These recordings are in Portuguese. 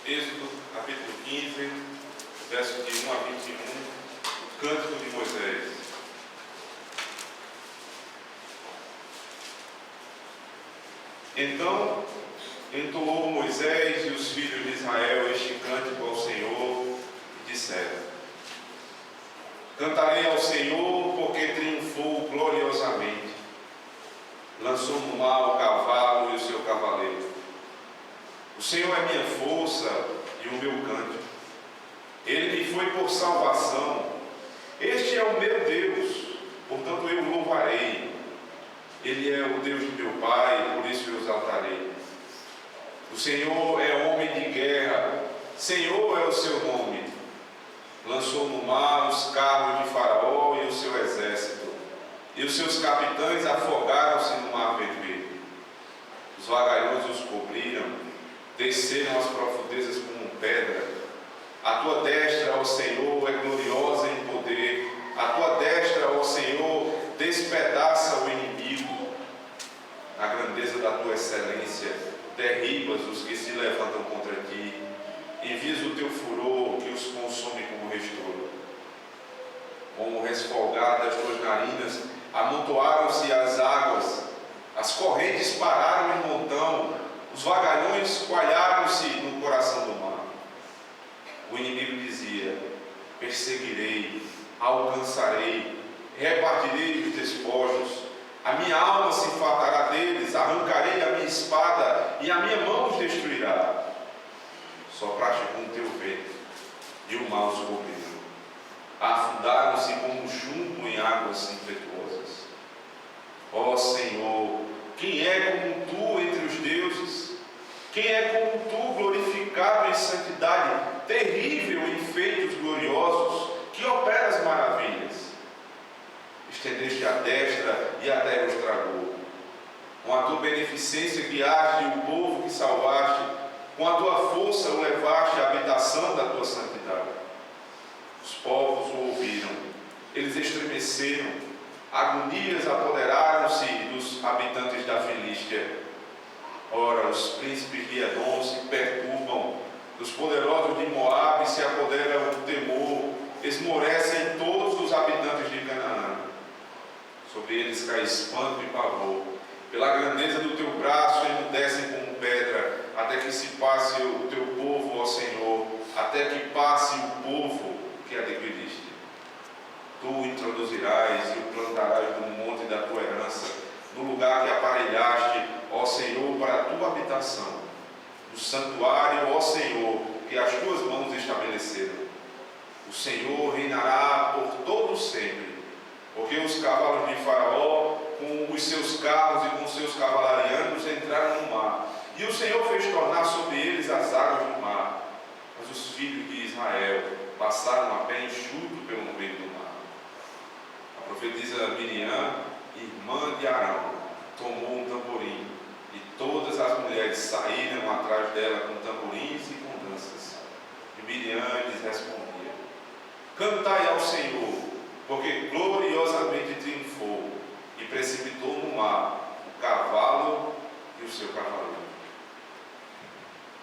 Êxodo, capítulo 15, versos de 1 a 21, o Cântico de Moisés. Então entoou Moisés e os filhos de Israel este cântico ao Senhor e disseram: Cantarei ao Senhor porque triunfou gloriosamente. Lançou no mar o cavalo e o seu cavaleiro. O Senhor é minha força e o meu cântico. Ele me foi por salvação. Este é o meu Deus, portanto eu o louvarei. Ele é o Deus de meu Pai, por isso eu exaltarei. O Senhor é homem de guerra, Senhor é o seu nome. Lançou no mar os carros de Faraó e o seu exército, e os seus capitães afogaram-se no mar vermelho. Os vagalhões os cobriram, desceram às profundezas como pedra. A tua destra, ó Senhor, é gloriosa em poder. A tua destra, ó Senhor, despedaça o inimigo. Na grandeza da tua excelência, derribas os que se levantam contra ti. Envias o teu furor que os consome como restolho. Como resfolgar das tuas narinas, amontoaram-se as águas. As correntes pararam em montão. Os vagalhões coalharam-se no coração do mar. O inimigo dizia: perseguirei, alcançarei, repartirei os despojos. A minha alma se fartará deles, arrancarei a minha espada e a minha mão os destruirá. Sopraste com o teu vento e o mar os cobriu. Afundaram-se como chumbo em águas impetuosas. Ó Senhor, quem é como tu entre os deuses? Quem é como tu, glorificado em santidade, terrível em feitos gloriosos, que operas maravilhas? Estendeste a destra e a terra os tragou. Com a tua beneficência guiaste o povo que salvaste, com a tua força o levaste à habitação da tua santidade. Os povos o ouviram, eles estremeceram, agonias apoderaram-se dos habitantes da Filístia. Ora, os príncipes de Edom se perturbam, dos poderosos de Moabe se apodera o temor, esmorecem todos os habitantes de Canaã. Sobre eles cai espanto e pavor. Pela grandeza do teu braço emudecem como pedra, até que se passe o teu povo, ó Senhor, até que passe o povo que adquiriste. Tu o introduzirás e o plantarás no monte da tua herança, no lugar que aparelhaste, ó Senhor, para a tua habitação, no santuário, ó Senhor, que as tuas mãos estabeleceram. O Senhor reinará por todo sempre, porque os cavalos de Faraó, com os seus carros e com os seus cavalarianos, entraram no mar, e o Senhor fez tornar sobre eles as águas do mar. Mas os filhos de Israel passaram a pé enxuto pelo meio do mar. A profetisa Miriam, irmã de Arão, tomou um tamborim, e todas as mulheres saíram atrás dela com tamborins e com danças. E Miriam lhes respondia: cantai ao Senhor, porque gloriosamente triunfou e precipitou no mar o cavalo e o seu cavaleiro.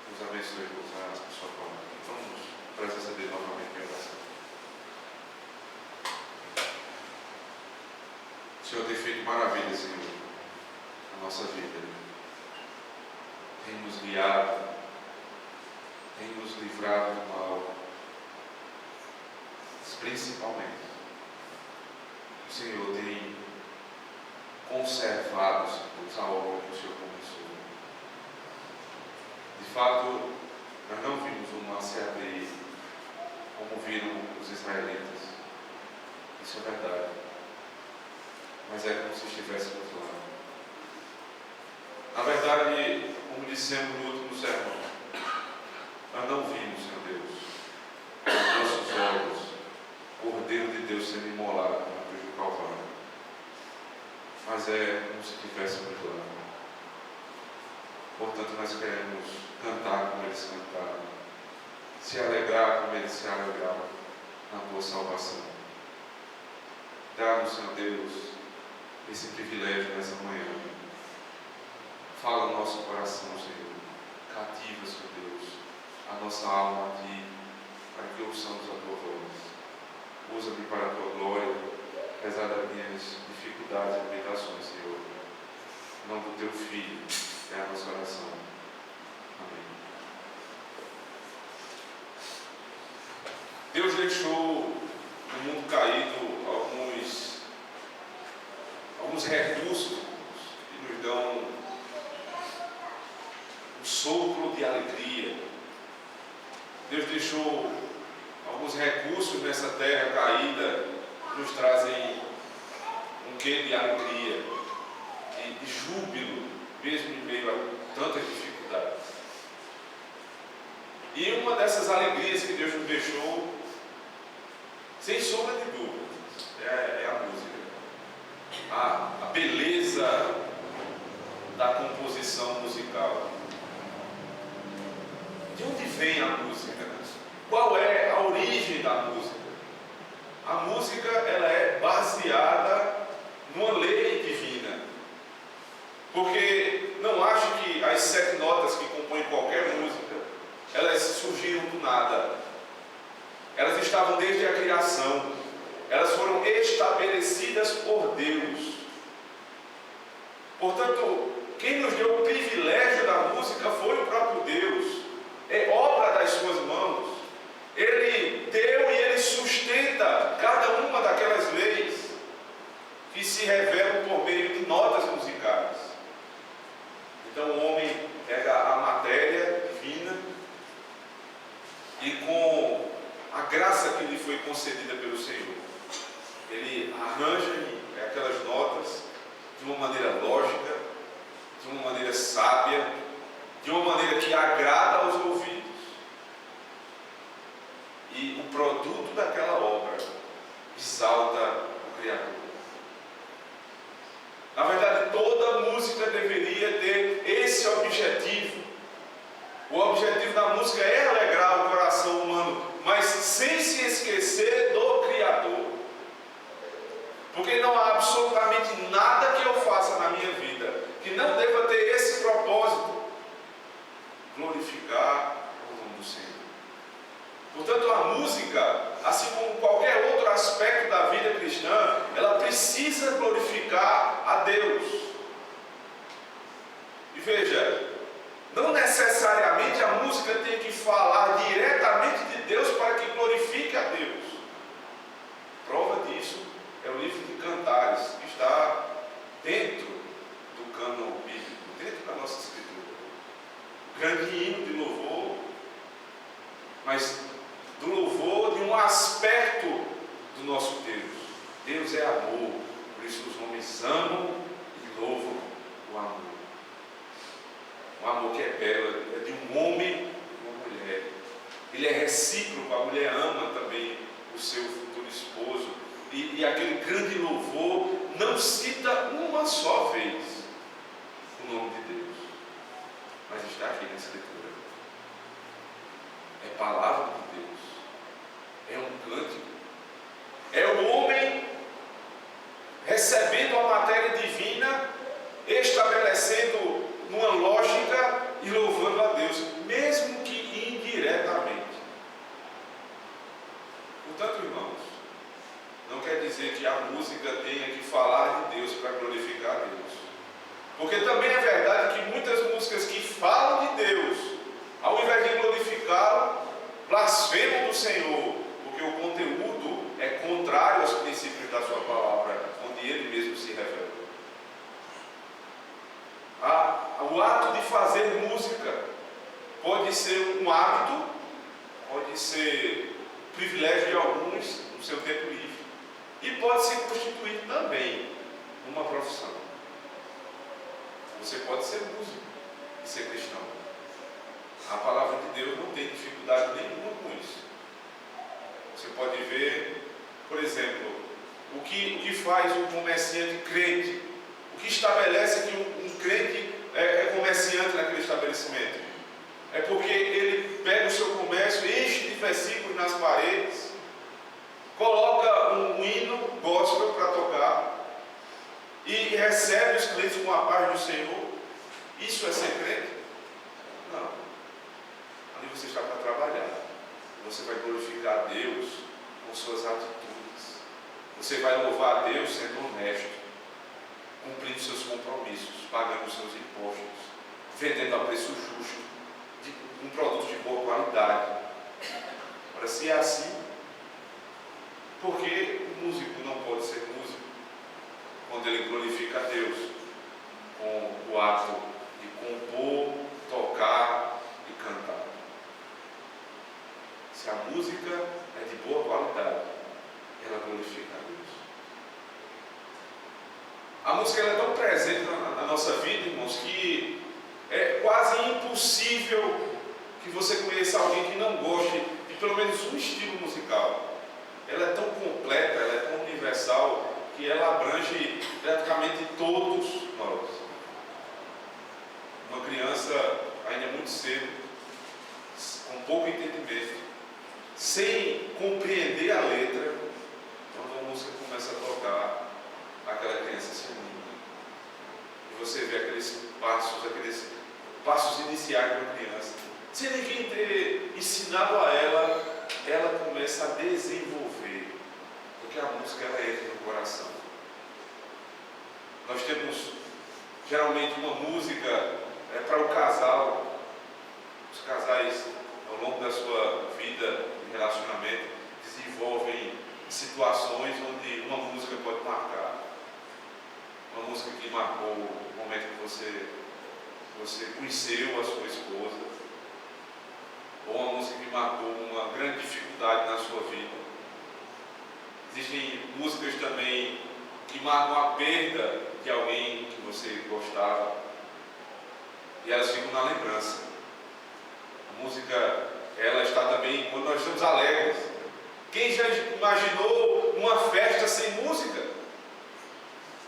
Deus abençoe a sua palavra. Vamos presença dele novamente em oração. O Senhor tem feito maravilhas, Senhor, na nossa vida. Tem nos guiado, tem nos livrado do mal, mas principalmente o Senhor tem conservado a obra que o Senhor começou. De fato, nós não vimos o mar se abrir como viram os israelitas. Isso é verdade. Mas é como se estivéssemos lá. Na verdade, como dissemos no último sermão, nós não vimos, Senhor Deus, com nossos olhos, o Cordeiro de Deus sendo imolado na cruz do Calvário. Mas é como se estivéssemos lá. Portanto, nós queremos cantar como eles cantaram, se alegrar como eles se alegraram na tua salvação. Dá-nos, Senhor Deus, esse privilégio nessa manhã. Fala no nosso coração, Senhor. Cativa, Senhor Deus, a nossa alma a Ti, para que ouçamos a Tua voz. Usa-me para a Tua glória, apesar das minhas dificuldades e limitações, Senhor. Em nome do Teu Filho, é a nossa oração. Amém. Deus deixou no mundo caído alguns recursos que nos dão um sopro de alegria. Deus deixou alguns recursos nessa terra caída que nos trazem um quê de alegria, de júbilo, mesmo em meio a tantas dificuldades. E uma dessas alegrias que Deus nos deixou, sem sombra de dúvida, é a música. A beleza da composição musical. De onde vem a música? Qual é a origem da música? A música, ela é baseada numa lei divina. Porque não acho que as 7 notas que compõem qualquer música, elas surgiram do nada. Elas estavam desde a criação. Elas foram estabelecidas por Deus. Portanto, quem nos deu o privilégio da música foi o próprio Deus. É obra das suas mãos. Ele deu e Ele sustenta cada uma daquelas leis que se revelam por meio de notas musicais. Então o homem pega a matéria divina e, com a graça que lhe foi concedida pelo Senhor, ele arranja aquelas notas de uma maneira lógica, de uma maneira sábia, de uma maneira que agrada aos ouvidos. E o produto daquela obra exalta o Criador. Na verdade, toda música deveria ter esse objetivo. O objetivo da música é alegrar o coração humano, mas sem se esquecer do Criador. Porque não há absolutamente nada que eu faça na minha vida que não deva ter esse propósito: glorificar o nome do Senhor. Portanto, a música, assim como qualquer outro aspecto da vida cristã, ela precisa glorificar a Deus. E veja, não necessariamente a música tem que falar diretamente de Deus para que glorifique a Deus. Prova disso é o livro de Cantares, que está dentro do cânon bíblico, dentro da nossa Escritura. O grande hino de louvor, mas do louvor de um aspecto do nosso Deus. Deus é amor, por isso os homens amam e louvam o amor. Um amor que é belo, é de um homem e uma mulher. Ele é recíproco, a mulher ama também o seu futuro esposo. E aquele grande louvor não cita uma só vez o nome de Deus, mas está aqui na Escritura. É palavra de Deus, é um cântico, é o homem recebendo a matéria divina, estabelecendo uma lógica e louvando a Deus, mesmo que indiretamente. Portanto, irmãos, não quer dizer que a música tenha que falar de Deus para glorificar a Deus. Porque também é verdade que muitas músicas que falam de Deus, ao invés de glorificá-lo, blasfemam do Senhor, porque o conteúdo é contrário aos princípios da sua palavra, onde Ele mesmo se revela. O ato de fazer música pode ser um hábito, pode ser privilégio de alguns no seu tempo livre, e pode se constituir também uma profissão. Você pode ser músico e ser cristão. A palavra de Deus não tem dificuldade nenhuma com isso. Você pode ver, por exemplo, o que faz um comerciante crente, o que estabelece que um crente é comerciante naquele estabelecimento. É porque ele pega o seu comércio, enche de versículos nas paredes, coloca um hino gospel para tocar e recebe os clientes com a paz do Senhor. Isso é ser crente? Não. Ali você está está para trabalhar. Você vai glorificar a Deus com suas atitudes. Você vai louvar a Deus sendo honesto, cumprindo seus compromissos, pagando seus impostos, vendendo a preço justo, um produto de boa qualidade. Ora, se é assim, por que o músico não pode ser músico quando ele glorifica a Deus com o ato de compor, tocar e cantar? Se a música é de boa qualidade, ela glorifica a Deus. A música ela é tão presente na nossa vida, irmãos, que é quase impossível que você conheça alguém que não goste de pelo menos um estilo musical. Ela é tão completa, ela é tão universal, que ela abrange praticamente todos nós. Uma criança, ainda muito cedo, com pouco entendimento, sem compreender a letra, quando a música começa a tocar, aquela criança se anima. E você vê aqueles passos iniciais de uma criança. Sem ninguém ter ensinado a ela, ela começa a desenvolver, porque a música ela entra no coração. Nós temos geralmente uma música para o casal. Os casais, ao longo da sua vida de relacionamento, desenvolvem situações onde uma música pode marcar. Uma música que marcou o momento que você conheceu a sua esposa, ou uma música que marcou uma grande dificuldade na sua vida. Existem músicas também que marcam a perda de alguém que você gostava, e elas ficam na lembrança. A música, ela está também quando nós estamos alegres. Quem já imaginou uma festa sem música?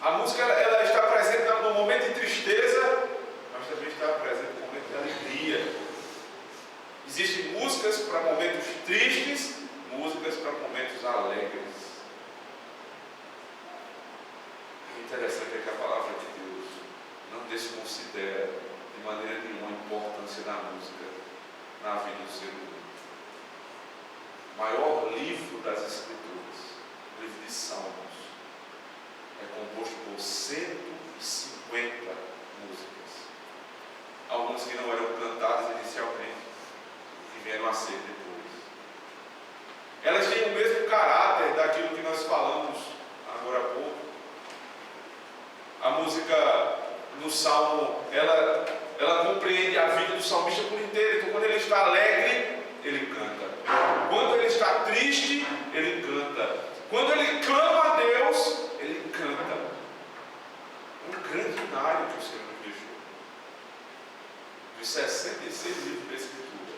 A música ela está presente no momento de tristeza, mas também está presente no momento de alegria. Existem músicas para momentos tristes, músicas para momentos alegres. O interessante é que a palavra de Deus não desconsidera de maneira nenhuma a importância da música na vida do ser humano. O maior livro das Escrituras, o livro de Salmos, é composto por 150 músicas. Algumas que não eram cantadas inicialmente, que vieram a ser depois. Elas têm o mesmo caráter daquilo que nós falamos agora há pouco. A música no Salmo, ela compreende a vida do salmista por inteiro. Então, quando ele está alegre, ele canta. Quando ele está triste, ele canta. Quando ele clama a Deus, ele canta. É um grande cenário que o Senhor nos deixou. Dos 66 livros da Escritura,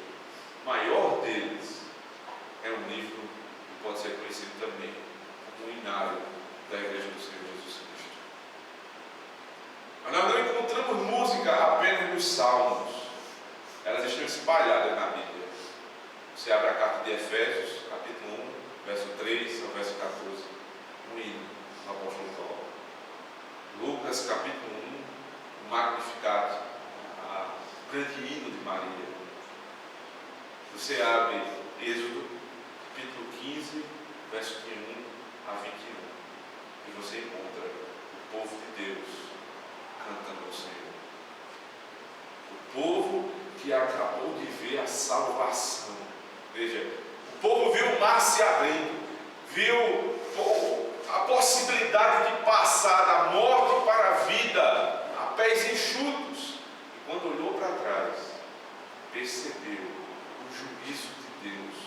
o maior deles é um livro que pode ser conhecido também como o Inário da Igreja do Senhor Jesus Cristo. Mas nós não encontramos música apenas nos Salmos. Elas estão espalhadas na Bíblia. Você abre a carta de Efésios, capítulo 1, verso 3 ao verso 14, um hino do apóstolo Paulo. Lucas, capítulo 1, o Magnificat, o grande hino de Maria. Você abre Êxodo, capítulo 15, verso de 1 a 21, e você encontra o povo de Deus cantando ao Senhor. O povo que acabou de ver a salvação. Veja, o povo viu o mar se abrindo, viu a possibilidade de passar da morte para a vida a pés enxutos. E quando olhou para trás, percebeu o juízo de Deus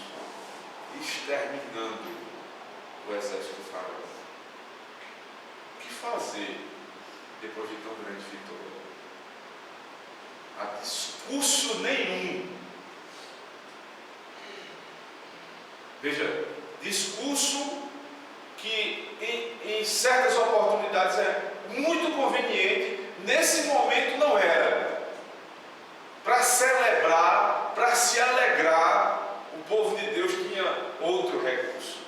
exterminando o exército do faraó. O que fazer depois de tão grande vitória? A discurso nenhum. Veja, discurso que em certas oportunidades é muito conveniente, nesse momento não era. Para celebrar, para se alegrar, o povo de Deus tinha outro recurso.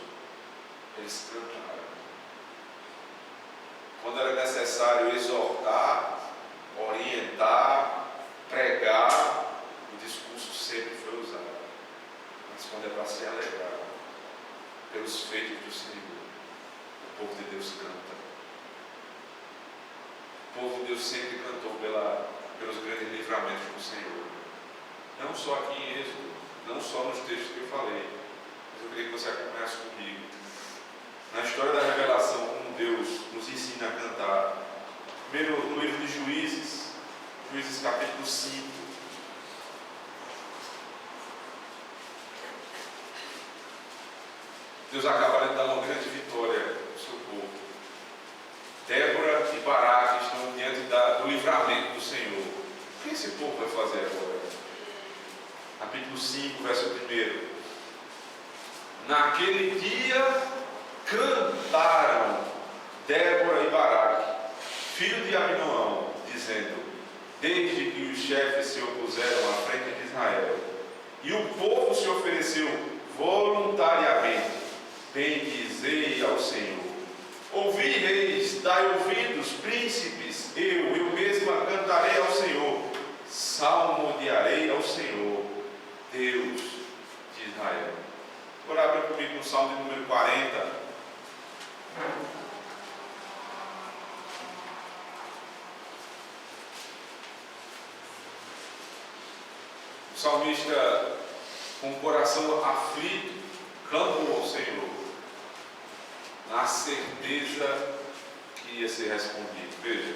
Eles cantaram. Quando era necessário exortar, orientar, pregar, o discurso sempre foi usado. pelos feitos do Senhor. O povo de Deus canta. O povo de Deus sempre cantou pelos grandes livramentos do Senhor. Não só aqui em Êxodo, não só nos textos que eu falei, mas eu queria que você acompanhasse comigo. Na história da revelação, como Deus nos ensina a cantar. Primeiro, no livro de Juízes capítulo 5. Deus acaba de dar uma grande vitória ao seu povo. Débora e Baraque estão diante do livramento do Senhor. O que esse povo vai fazer agora? Capítulo 5, verso 1. Naquele dia cantaram Débora e Baraque, filho de Abinoão, dizendo: desde que os chefes se opuseram à frente de Israel, e o povo se ofereceu voluntariamente, bendizei ao Senhor. Ouvi, reis, dai ouvidos, príncipes, eu mesma cantarei ao Senhor, salmodiarei ao Senhor, Deus de Israel. Agora abra comigo no Salmo de número 40. O salmista, com o coração aflito, clamou ao Senhor, na certeza que ia ser respondido. Veja,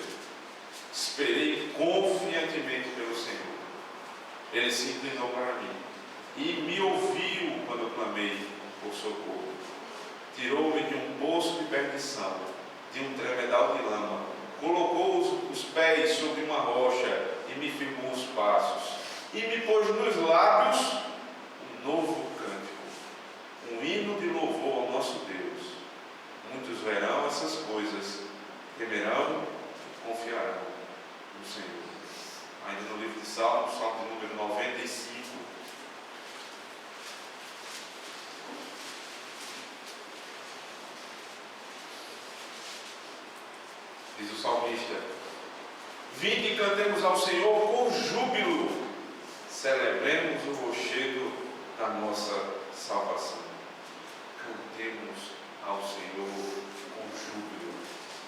esperei confiantemente pelo Senhor. Ele se inclinou para mim e me ouviu quando eu clamei por socorro. Tirou-me de um poço de perdição, de um tremedal de lama, colocou os pés sobre uma rocha e me firmou os passos, e me pôs nos lábios um novo cântico, um hino de louvor ao nosso Deus. Muitos verão essas coisas, temerão e confiarão no Senhor. Ainda no livro de Salmos, Salmo de número 95. Diz o salmista: vinde e cantemos ao Senhor com júbilo, celebremos o rochedo da nossa salvação. Cantemos ao Senhor com júbilo.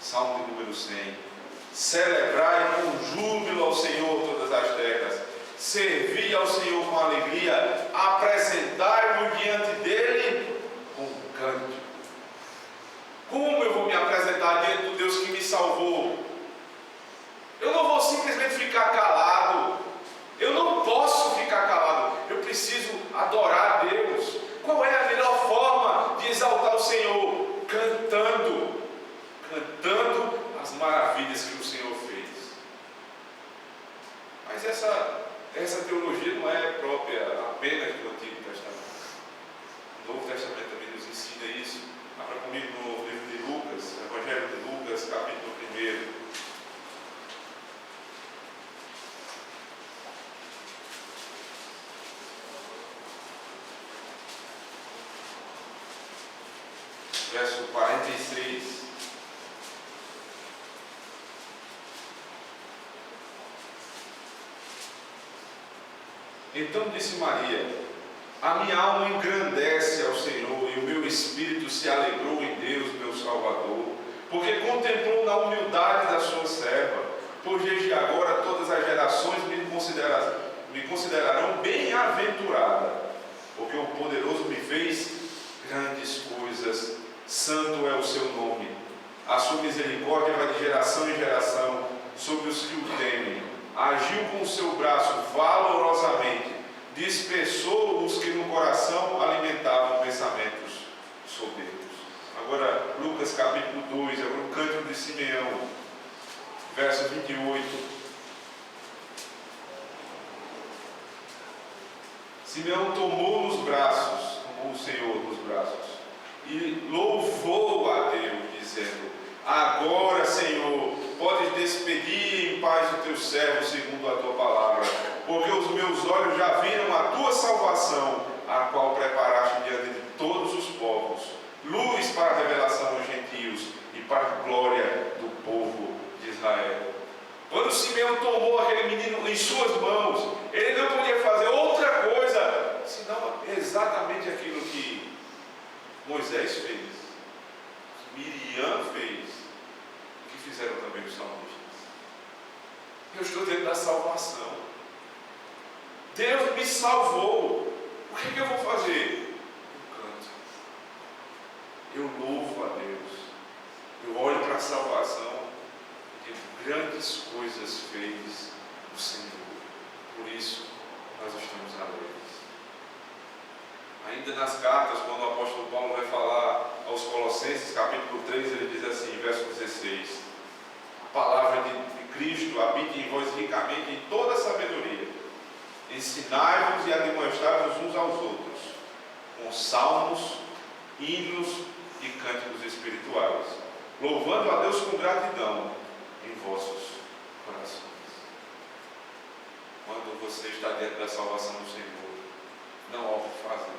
Salmo de número 100. Celebrai com júbilo ao Senhor todas as terras. Servi ao Senhor com alegria. Apresentai-vos diante dele com cântico. Como eu vou me apresentar diante do Deus que me salvou? Eu não vou simplesmente ficar calado. Eu não posso ficar calado. Eu preciso adorar a Deus. Qual é a melhor forma de exaltar o Senhor? Cantando. Cantando as maravilhas que o Senhor fez. Mas essa teologia não é própria apenas do Antigo Testamento. O Novo Testamento também nos ensina isso. Abra comigo no livro de Lucas, Evangelho de Lucas, capítulo 1. Verso 46. Então disse Maria: a minha alma engrandece ao Senhor, e o meu espírito se alegrou em Deus, meu Salvador, porque contemplou na humildade da sua serva. Pois desde agora todas as gerações me considerarão bem-aventurada, porque o poderoso me fez grandes coisas. Santo é o seu nome. A sua misericórdia vai de geração em geração sobre os que o temem. Agiu com o seu braço valorosamente, dispersou os que no coração alimentavam pensamentos soberbos. Agora, Lucas capítulo 2, agora o cântico de Simeão, verso 28. Simeão tomou o Senhor nos braços, e louvou a Deus, dizendo: agora, Senhor, podes despedir em paz o teu servo segundo a tua palavra, porque os meus olhos já viram a tua salvação, a qual preparaste diante de todos os povos, luz para a revelação aos gentios e para a glória do povo de Israel. Quando Simeão tomou aquele menino em suas mãos, ele não podia fazer outra coisa senão exatamente aquilo que Moisés Moisés fez, Miriam fez, o que fizeram também os salmistas. Eu estou dentro da salvação. Deus me salvou. O que eu vou fazer? Eu canto. Eu louvo a Deus. Eu olho para a salvação e digo, grandes coisas fez o Senhor. Por isso, nós estamos alegres. Ainda nas cartas, quando o apóstolo Paulo vai falar aos Colossenses, capítulo 3, ele diz assim, verso 16: a palavra de Cristo habite em vós ricamente em toda sabedoria. Ensinai-vos e admoestai-vos uns aos outros, com salmos, hinos e cânticos espirituais, louvando a Deus com gratidão em vossos corações. Quando você está dentro da salvação do Senhor, não há o que fazer,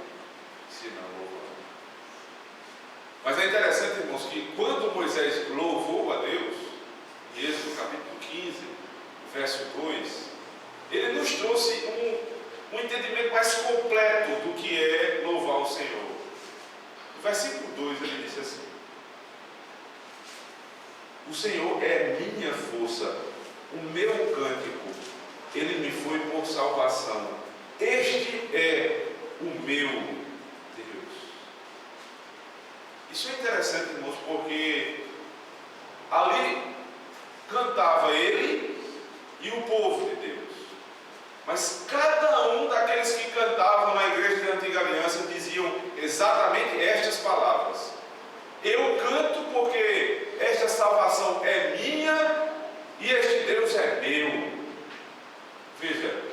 senão louvar. Mas é interessante, irmãos, que quando Moisés louvou a Deus, em Êxodo capítulo 15, verso 2, ele nos trouxe um entendimento mais completo do que é louvar o Senhor. No versículo 2 ele disse assim: o Senhor é minha força, o meu cântico, ele me foi por salvação. Este é o meu Deus. Isso é interessante, irmãos, porque ali cantava ele e o povo de Deus. Mas cada um daqueles que cantavam na igreja da Antiga Aliança diziam exatamente estas palavras: eu canto porque esta salvação é minha e este Deus é meu. Veja,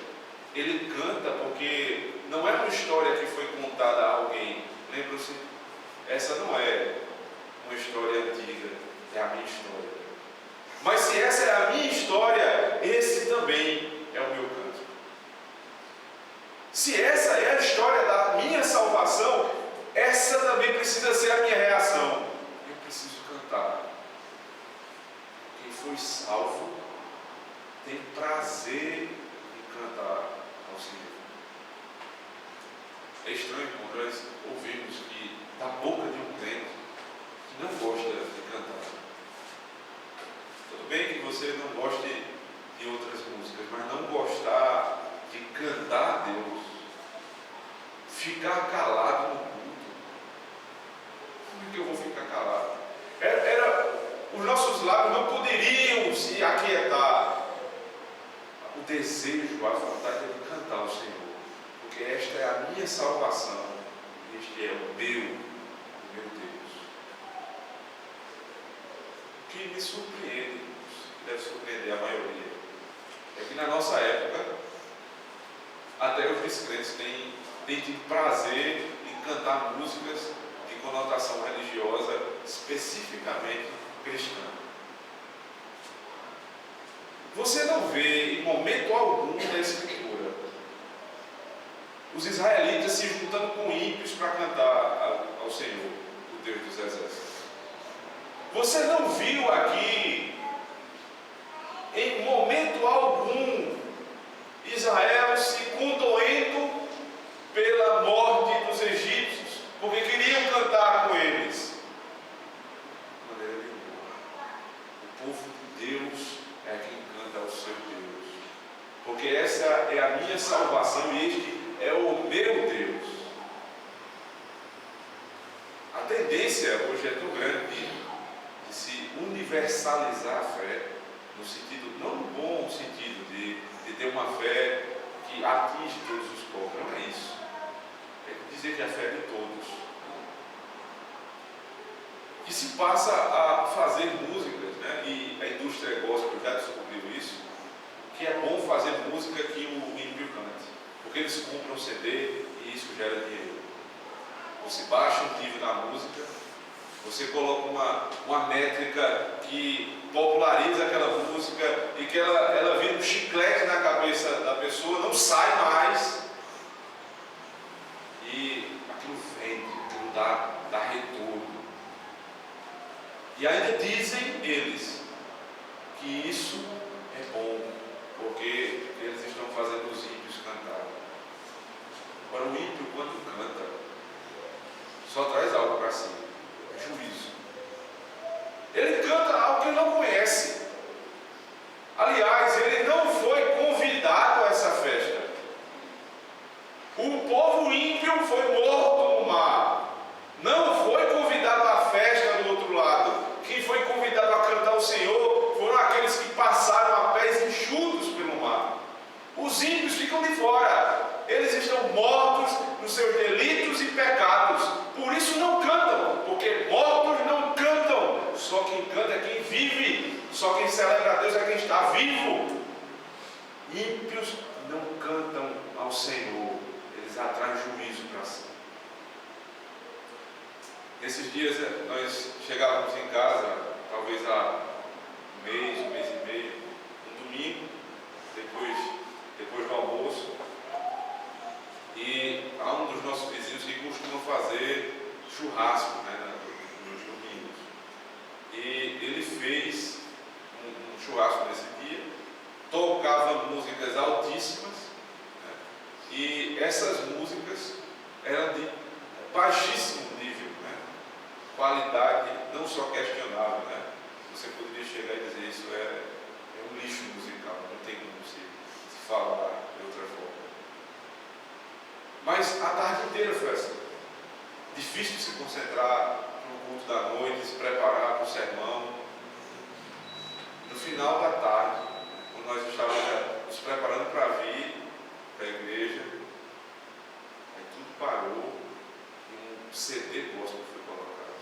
ele canta porque não é uma história que foi contada a alguém. Lembra-se? Essa não é uma história antiga, é a minha história. Mas se essa é a minha história, esse também é o meu canto. Se essa é a história da minha salvação, essa também precisa ser a minha reação. Eu preciso cantar. Quem foi salvo tem prazer em cantar ao Senhor. É estranho quando nós ouvimos que da boca de um crente que não gosta de cantar. Tudo bem que você não goste de outras músicas, mas não gostar de cantar a Deus, ficar calado no culto. Como é que eu vou ficar calado? Os nossos lábios não poderiam se aquietar. O desejo, a vontade de cantar ao Senhor, porque esta é a minha salvação, este é o meu Deus. O que me surpreende, que deve surpreender a maioria, é que na nossa época, até os descrentes têm tido prazer em cantar músicas de conotação religiosa, especificamente cristã. Você não vê em momento algum da Escritura os israelitas se juntando com ímpios para cantar ao Senhor, o Deus dos exércitos. Você não viu aqui, em momento algum, Israel se condoendo pela morte dos egípcios, porque queriam cantar com eles. De maneira nenhuma. O povo de Deus é quem canta ao seu Deus, porque essa é a minha salvação e este é o meu Deus. A tendência hoje é tão grande de se universalizar a fé, no sentido, não no bom sentido de ter uma fé que atinge todos os povos, não é isso. É dizer que a fé é de todos. Que se passa a fazer músicas, né? E a indústria gospel já descobriu isso, que é bom fazer música que o ímpio cante, porque eles compram CD e isso gera dinheiro. Você baixa um nível da música, você coloca uma métrica que populariza aquela música e que ela vira um chiclete na cabeça da pessoa, não sai mais. E aquilo vende, aquilo dá retorno. E ainda dizem eles que isso é bom, porque eles estão fazendo os ímpios cantar. Agora, o ímpio, quando canta, só traz algo para para si. Juízo. Ele canta algo que ele não conhece. Aliás, ele não foi convidado a essa festa. O povo ímpio foi morto no mar. Não foi convidado à festa do outro lado. Quem foi convidado a cantar o Senhor foram aqueles que passaram a pés enxutos pelo mar. Os ímpios ficam de fora. Eles estão mortos nos seus delitos e pecados. Por isso não cantam, porque mortos não cantam. Só quem canta é quem vive. Só quem celebra a Deus é quem está vivo. Ímpios não cantam ao Senhor. Eles atraem juízo para si. Esses dias nós chegávamos em casa, talvez há um mês e meio, um domingo, depois do almoço, e há um dos nossos vizinhos que costuma fazer churrasco, nos domingos. E ele fez um churrasco nesse dia, tocava músicas altíssimas, e essas músicas eram de baixíssimo nível, qualidade não só questionável, Você poderia chegar e dizer isso é um lixo musical, não tem como se falar de outra forma. Mas a tarde inteira foi assim. Difícil de se concentrar no culto da noite, se preparar para o sermão. No final da tarde, quando nós estávamos nos preparando para vir para a igreja, aí tudo parou e um CD gospel foi colocado.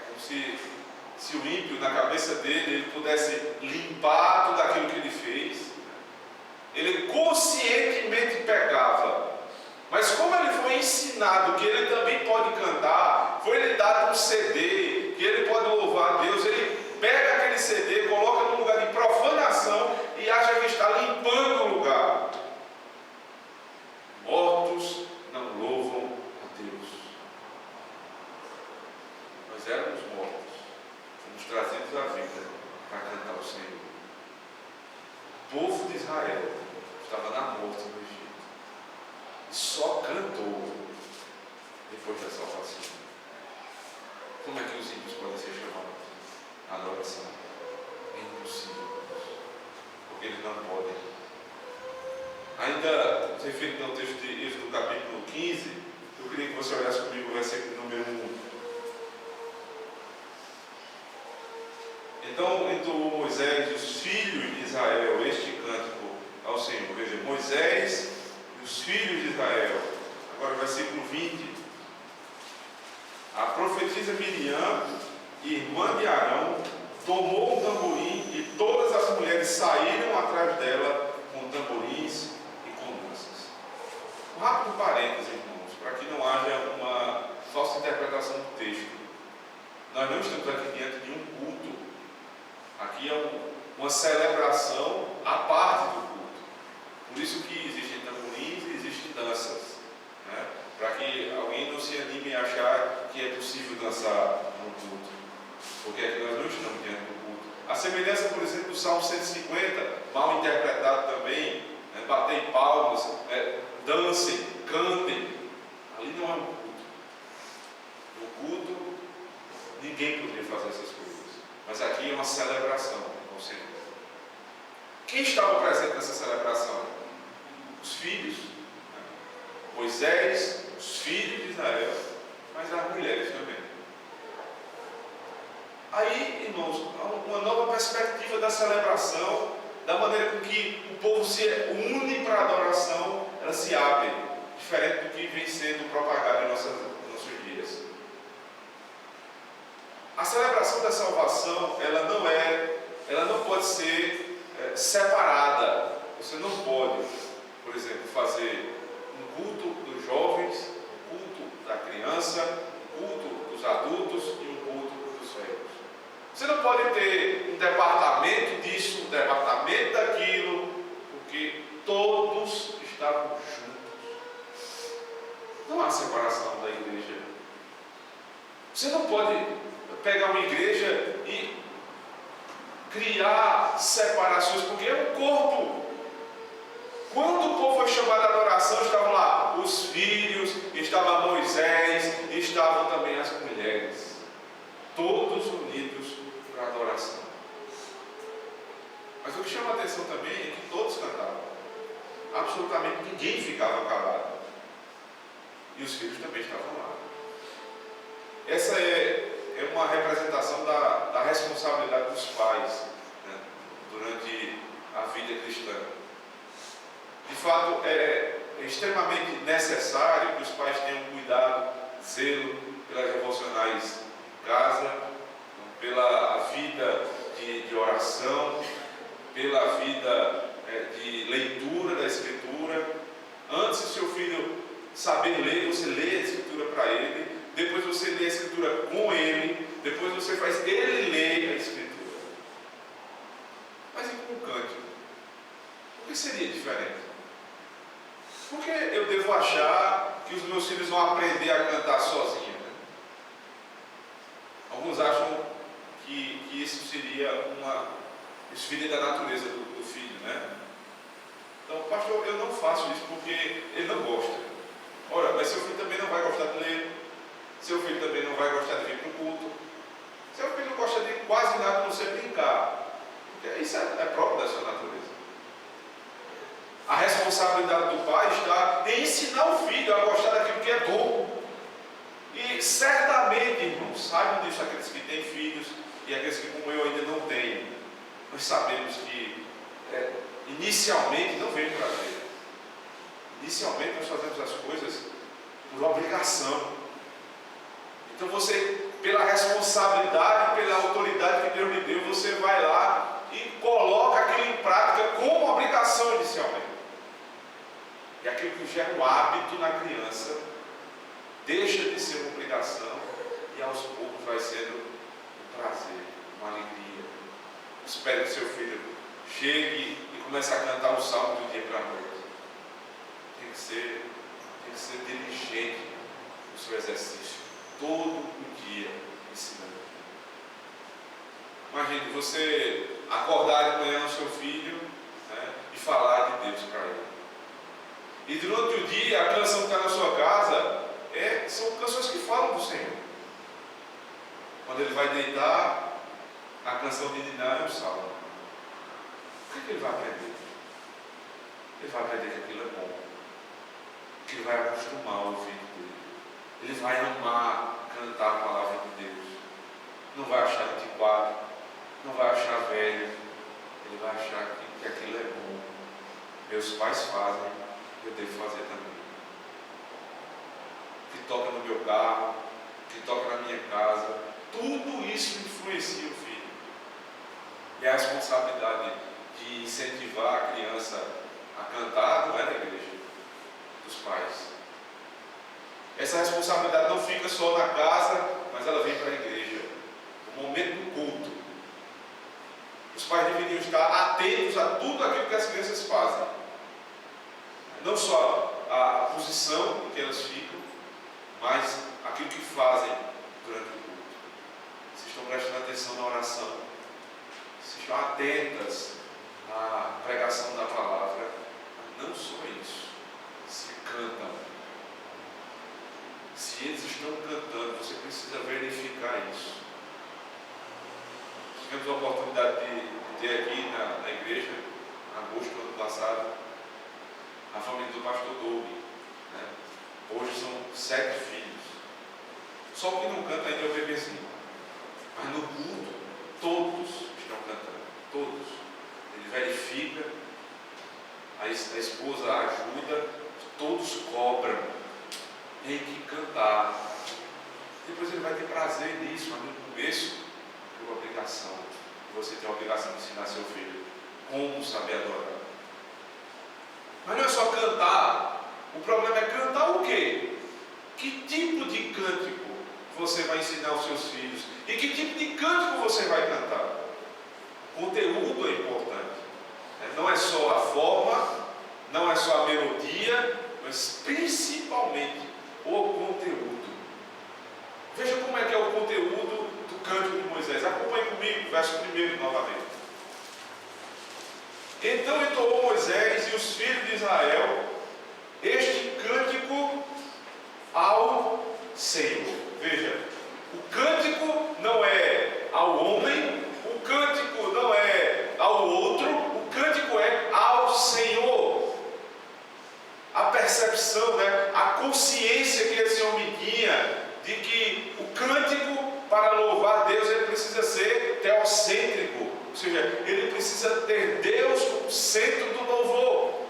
Como se o ímpio, na cabeça dele, ele pudesse limpar tudo aquilo que ele fez. Ele conscientemente pecava. Mas como ele foi ensinado que ele também pode cantar, foi lhe dado um CD, que ele pode louvar a Deus, ele pega aquele CD, coloca num lugar de profanação e acha que está limpando o lugar. Mortos não louvam a Deus. Nós éramos mortos, fomos trazidos à vida para cantar o Senhor. O povo de Israel estava na morte no Egito e só cantou depois da salvação. Como é que os ímpios podem ser chamados à adoração? É impossível, porque eles não podem. Ainda referindo ao texto de Êxodo, capítulo 15, eu queria que você olhasse comigo o versículo número 1. Então entoou Moisés e os filhos de Israel este cântico ao Senhor. Veja, Moisés e os filhos de Israel. Agora, versículo 20. A profetisa Miriam, irmã de Arão, tomou um tamborim e todas as mulheres saíram atrás dela com tamborins e com danças. Um rápido parênteses, irmãos, para que não haja uma falsa interpretação do texto. Nós não estamos aqui diante de um culto. Aqui é uma celebração à parte do culto. Por isso que existem tamborins e existem danças, para que alguém não se anime a achar que é possível dançar no culto, porque aqui nós não estamos diante do culto. A semelhança, por exemplo, do Salmo 150, mal interpretado também, batei palmas, dancem, cantem. Ali não é um culto. No culto, ninguém poderia fazer essas coisas, mas aqui é uma celebração ao Senhor. Quem estava presente nessa celebração? Os filhos, Moisés, os filhos de Israel, mas as mulheres também. Aí, irmãos, uma nova perspectiva da celebração, da maneira com que o povo se une para a adoração, ela se abre, diferente do que vem sendo propagado em nossos dias. A celebração da salvação, ela não pode ser separada. Você não pode, por exemplo, fazer um culto dos jovens, um culto da criança, um culto dos adultos e um culto dos velhos. Você não pode ter um departamento disso, um departamento daquilo, porque todos estavam juntos. Não há separação da igreja. Você não pode pegar uma igreja e criar separações, porque é um corpo. Quando o povo foi chamado à adoração, estavam lá os filhos, estava Moisés, estavam todos unidos para a adoração. Mas o que chama a atenção também é que todos cantavam. Absolutamente ninguém ficava calado. E os filhos também estavam lá. Essa é uma representação da responsabilidade dos pais, né, durante a vida cristã. De fato, é extremamente necessário que os pais tenham cuidado, zelo pelas devocionais em casa, pela vida de oração, pela vida de leitura da Escritura. Antes do seu filho saber ler, você lê a Escritura para ele, depois você lê a Escritura com ele, depois você faz ele ler a Escritura. Mas e com o cântico? Por que seria diferente? Por que eu devo achar que os meus filhos vão aprender a cantar sozinhos? Né? Alguns acham que isso seria isso viria da natureza do filho, né? Então, pastor, eu não faço isso porque ele não gosta. Ora, mas seu filho também não vai gostar de ler, seu filho também não vai gostar de vir para o culto, seu filho não gosta de quase nada a não ser brincar, porque isso é próprio da sua natureza. A responsabilidade do pai está em ensinar o filho a gostar daquilo que é bom. E certamente, irmãos, saibam disso aqueles que têm filhos e aqueles que, como eu, ainda não têm. Nós sabemos que inicialmente não vem prazer. Inicialmente nós fazemos as coisas por obrigação. Então você, pela responsabilidade, pela autoridade que Deus lhe deu, você vai lá e coloca aquilo em prática como obrigação inicialmente. E aquilo que gera um hábito na criança deixa de ser uma obrigação e aos poucos vai sendo um prazer, uma alegria. Espere que seu filho chegue e comece a cantar o salmo do dia para a noite. Tem que ser diligente no seu exercício, todo o dia ensinando. Imagine você acordar de manhã no seu filho, né, e falar de Deus para ele. E durante o dia, a canção que está na sua casa são canções que falam do Senhor. Quando ele vai deitar, a canção de Niná é o salmo. O que ele vai aprender? Ele vai aprender que aquilo é bom, que ele vai acostumar ao ouvido dele. Ele vai amar cantar a palavra de Deus. Não vai achar antiquado, não vai achar velho. Ele vai achar que aquilo é bom. Meus pais fazem, eu devo fazer também. Que toca no meu carro, que toca na minha casa, tudo isso influencia o filho. E a responsabilidade de incentivar a criança a cantar não é da igreja, dos pais. Essa responsabilidade não fica só na casa, mas ela vem para a igreja, no momento do culto. Os pais deveriam estar atentos a tudo aquilo que as crianças fazem. Não só a posição em que elas ficam, mas aquilo que fazem durante o culto. Se estão prestando atenção na oração, se estão atentas à pregação da palavra, mas não só isso, se cantam. Se eles estão cantando, você precisa verificar isso. Tivemos a oportunidade de ter aqui na igreja, em agosto do ano passado, a família do pastor Doug, né? Hoje são 7 filhos. Só o que não canta ainda é o bebezinho. Mas no culto, todos estão cantando. Todos. Ele verifica, a esposa ajuda, todos cobram. Tem que cantar. Depois ele vai ter prazer nisso, mas no começo, por obrigação. Você tem a obrigação de ensinar seu filho como saber adorar. Mas não é só cantar. O problema é cantar o quê? Que tipo de cântico você vai ensinar aos seus filhos? E que tipo de cântico você vai cantar? O conteúdo é importante. Não é só a forma, não é só a melodia, mas principalmente o conteúdo. Veja como é que é o conteúdo do cântico de Moisés. Acompanhe comigo, verso 1 novamente. Então entoou Moisés e os filhos de Israel este cântico ao Senhor. Veja, o cântico não é percepção, né? A consciência que esse homem tinha de que o cântico para louvar a Deus ele precisa ser teocêntrico, ou seja, ele precisa ter Deus como centro do louvor.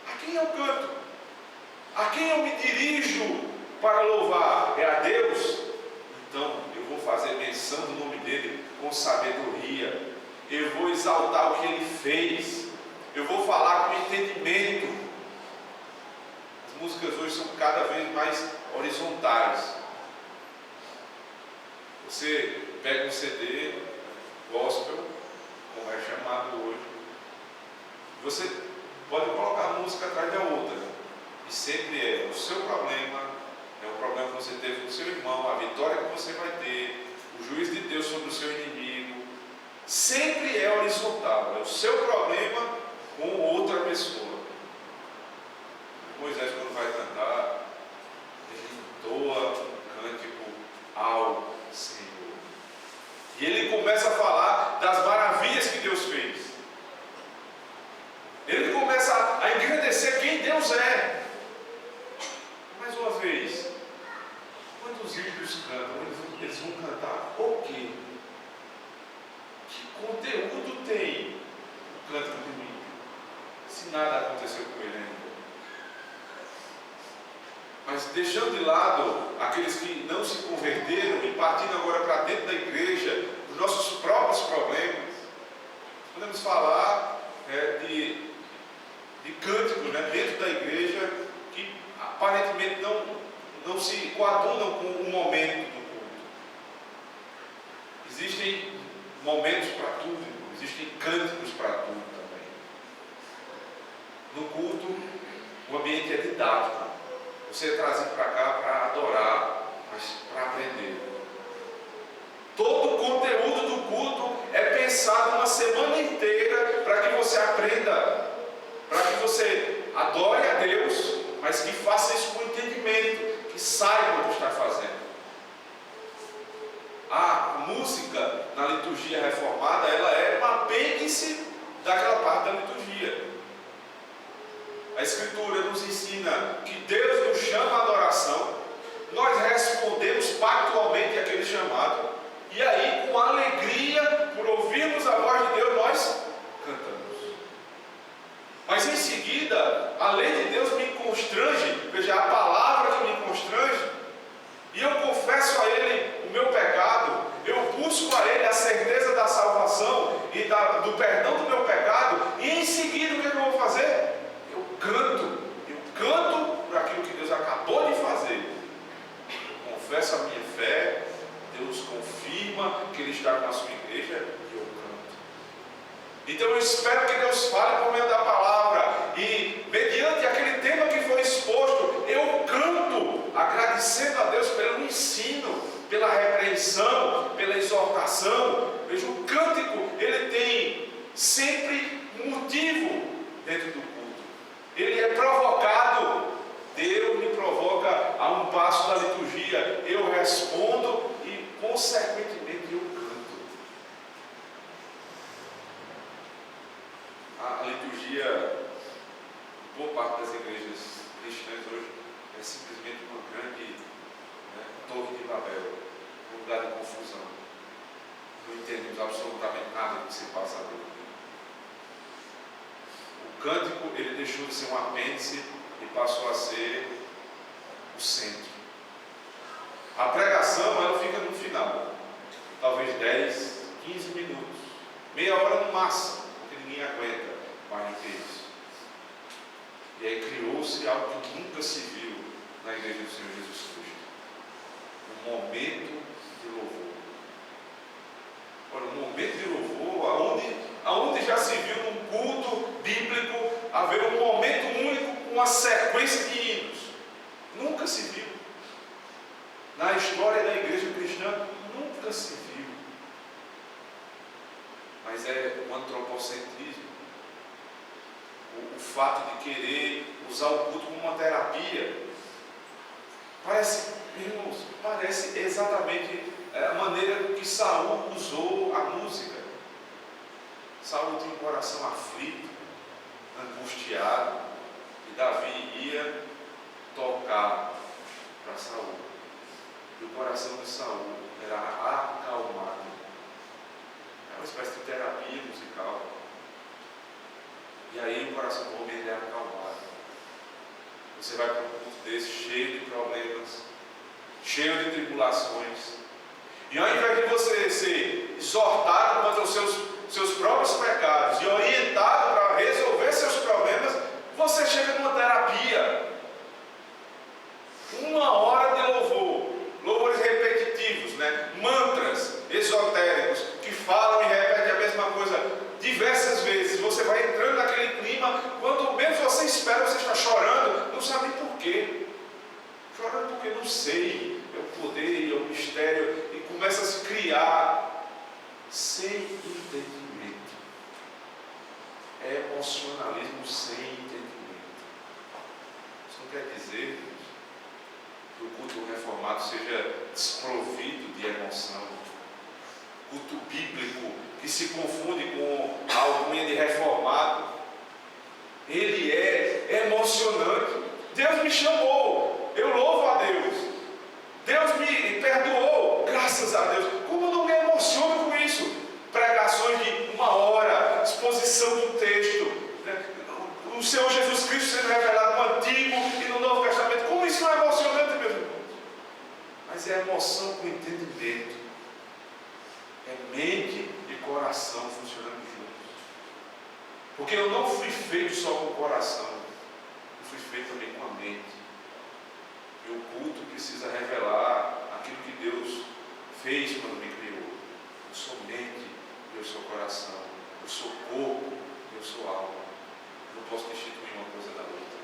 A quem eu canto? A quem eu me dirijo para louvar? É a Deus? Então eu vou fazer menção do nome dele com sabedoria, eu vou exaltar o que ele fez, eu vou falar com entendimento. As músicas hoje são cada vez mais horizontais. Você pega um CD gospel, como é chamado hoje, você pode colocar a música atrás da outra, e sempre é o seu problema, é o problema que você teve com o seu irmão, a vitória que você vai ter, o juízo de Deus sobre o seu inimigo. Sempre é horizontal, é o seu problema com outra pessoa. Moisés, quando vai cantar, ele entoa um cântico ao Senhor. E ele começa a falar das maravilhas que Deus fez. Ele começa a engrandecer quem Deus é. Mais uma vez, quando os ímpios cantam, eles vão cantar o quê? Que conteúdo tem o cântico do ímpio? Se nada aconteceu com ele ainda. Mas deixando de lado aqueles que não se converteram e partindo agora para dentro da igreja, dos nossos próprios problemas, podemos falar de cânticos, né, dentro da igreja que aparentemente não se coadunam com o momento do culto. Existem momentos para tudo, existem cânticos para tudo também. No culto, o ambiente é didático. Você é trazido para cá para adorar, mas para aprender. Todo o conteúdo do culto é pensado uma semana inteira para que você aprenda, para que você adore a Deus, mas que faça isso com entendimento, que saiba o que está fazendo. A música na liturgia reformada, ela é um apêndice daquela parte da liturgia. A Escritura nos ensina que Deus nos chama à adoração, nós respondemos pactualmente àquele chamado, e aí, com alegria, por ouvirmos a voz de Deus, nós cantamos. Mas em seguida, a lei de Deus me constrange, veja, a palavra que me constrange, e eu confesso a Ele o meu pecado, eu busco a Ele a certeza da salvação e do perdão do meu pecado, e em seguida o que eu vou fazer? Eu canto por aquilo que Deus acabou de fazer. Eu confesso a minha fé, Deus confirma que Ele está com a sua igreja e eu canto. Então eu espero que Deus fale por meio da palavra e, mediante aquele tema que foi exposto, eu canto, agradecendo a Deus pelo ensino, pela repreensão, pela exortação. Veja, o cântico, ele tem sempre um motivo dentro do culto. Ele é provocado. Deus me provoca a um passo da liturgia. Eu respondo e, consequentemente, eu canto. A liturgia, boa parte das igrejas cristãs hoje, é simplesmente uma grande torre de Babel, um lugar de confusão. Não entendemos absolutamente nada do que se passa ali. O cântico, ele deixou de ser um apêndice e passou a ser o centro. A pregação, ela fica no final, talvez 10, 15 minutos, meia hora no máximo, porque ninguém aguenta mais do que isso. E aí criou-se algo que nunca se viu na igreja do Senhor Jesus Cristo: um momento de louvor. Olha, um momento de louvor aonde já se viu num culto bíblico haver um momento único com uma sequência de hinos. Nunca se viu. Na história da igreja cristã, nunca se viu. Mas é o antropocentrismo. O fato de querer usar o culto como uma terapia. Parece, irmãos, parece exatamente a maneira que Saul usou a música. Saul tinha um coração aflito, angustiado, e Davi ia para Saul. E o coração de Saul era acalmado. É uma espécie de terapia musical. E aí o coração do homem é acalmado. Você vai para um culto desse cheio de problemas, cheio de tribulações. E ao invés de você ser exortado contra os seus próprios pecados e orientado para resolver seus problemas, você chega numa terapia. 1 hora de louvor, louvores repetitivos, mantras esotéricos que falam e repetem a mesma coisa diversas vezes. Você vai entrando naquele clima, quando menos você espera, você está chorando, não sabe por quê. Chorando porque não sei, é o poder, é o mistério, e começa a se criar sem entendimento. É emocionalismo sem entendimento. Isso não quer dizer que o culto reformado seja desprovido de emoção. Culto bíblico que se confunde com a alcunha de reformado, ele é emocionante. Deus me chamou, eu louvo a Deus. Deus me perdoou, graças a Deus. Como eu não me emociono com isso? Pregações de 1 hora, exposição do texto, o Senhor Jesus Cristo sendo revelado no Antigo e no Novo Testamento. Como isso não é emocionante, meus irmãos? Mas é emoção com entendimento. É mente e coração funcionando juntos. Porque eu não fui feito só com o coração, eu fui feito também com a mente. E o culto precisa revelar aquilo que Deus fez quando me criou. Eu sou mente, eu sou coração. Eu sou corpo, eu sou alma. Eu não posso destituir uma coisa da outra.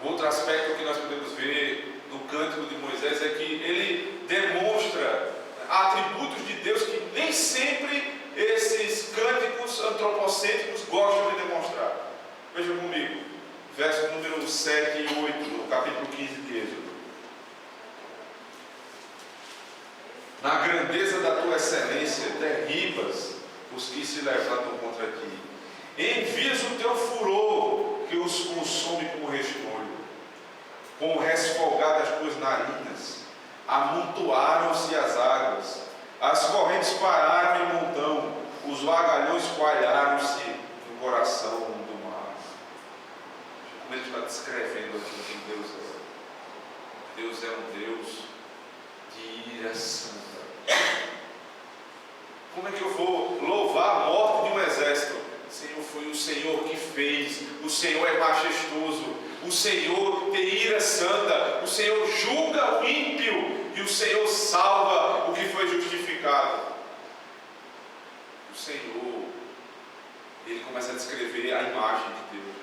Outro aspecto que nós podemos ver no Cântico de Moisés é que ele demonstra atributos de Deus que nem sempre esses cânticos antropocêntricos gostam de demonstrar. Vejam comigo, verso número 7 e 8, no capítulo 15 de Êxodo. Na grandeza da tua excelência, derribas os que se levantam contra ti. Envias o teu furor, que os consome como restolho. Com o resfolgar das tuas narinas, amontoaram-se as águas, as correntes pararam em montão, os vagalhões coalharam-se no coração do mar. Como ele está descrevendo aqui quem Deus é. Deus é um Deus de ira santa. Como é que eu vou louvar a morte de um exército? Senhor, foi o Senhor que fez, o Senhor é majestoso, o Senhor tem ira santa, o Senhor julga o ímpio e o Senhor salva o que foi justificado. O Senhor, ele começa a descrever a imagem de Deus,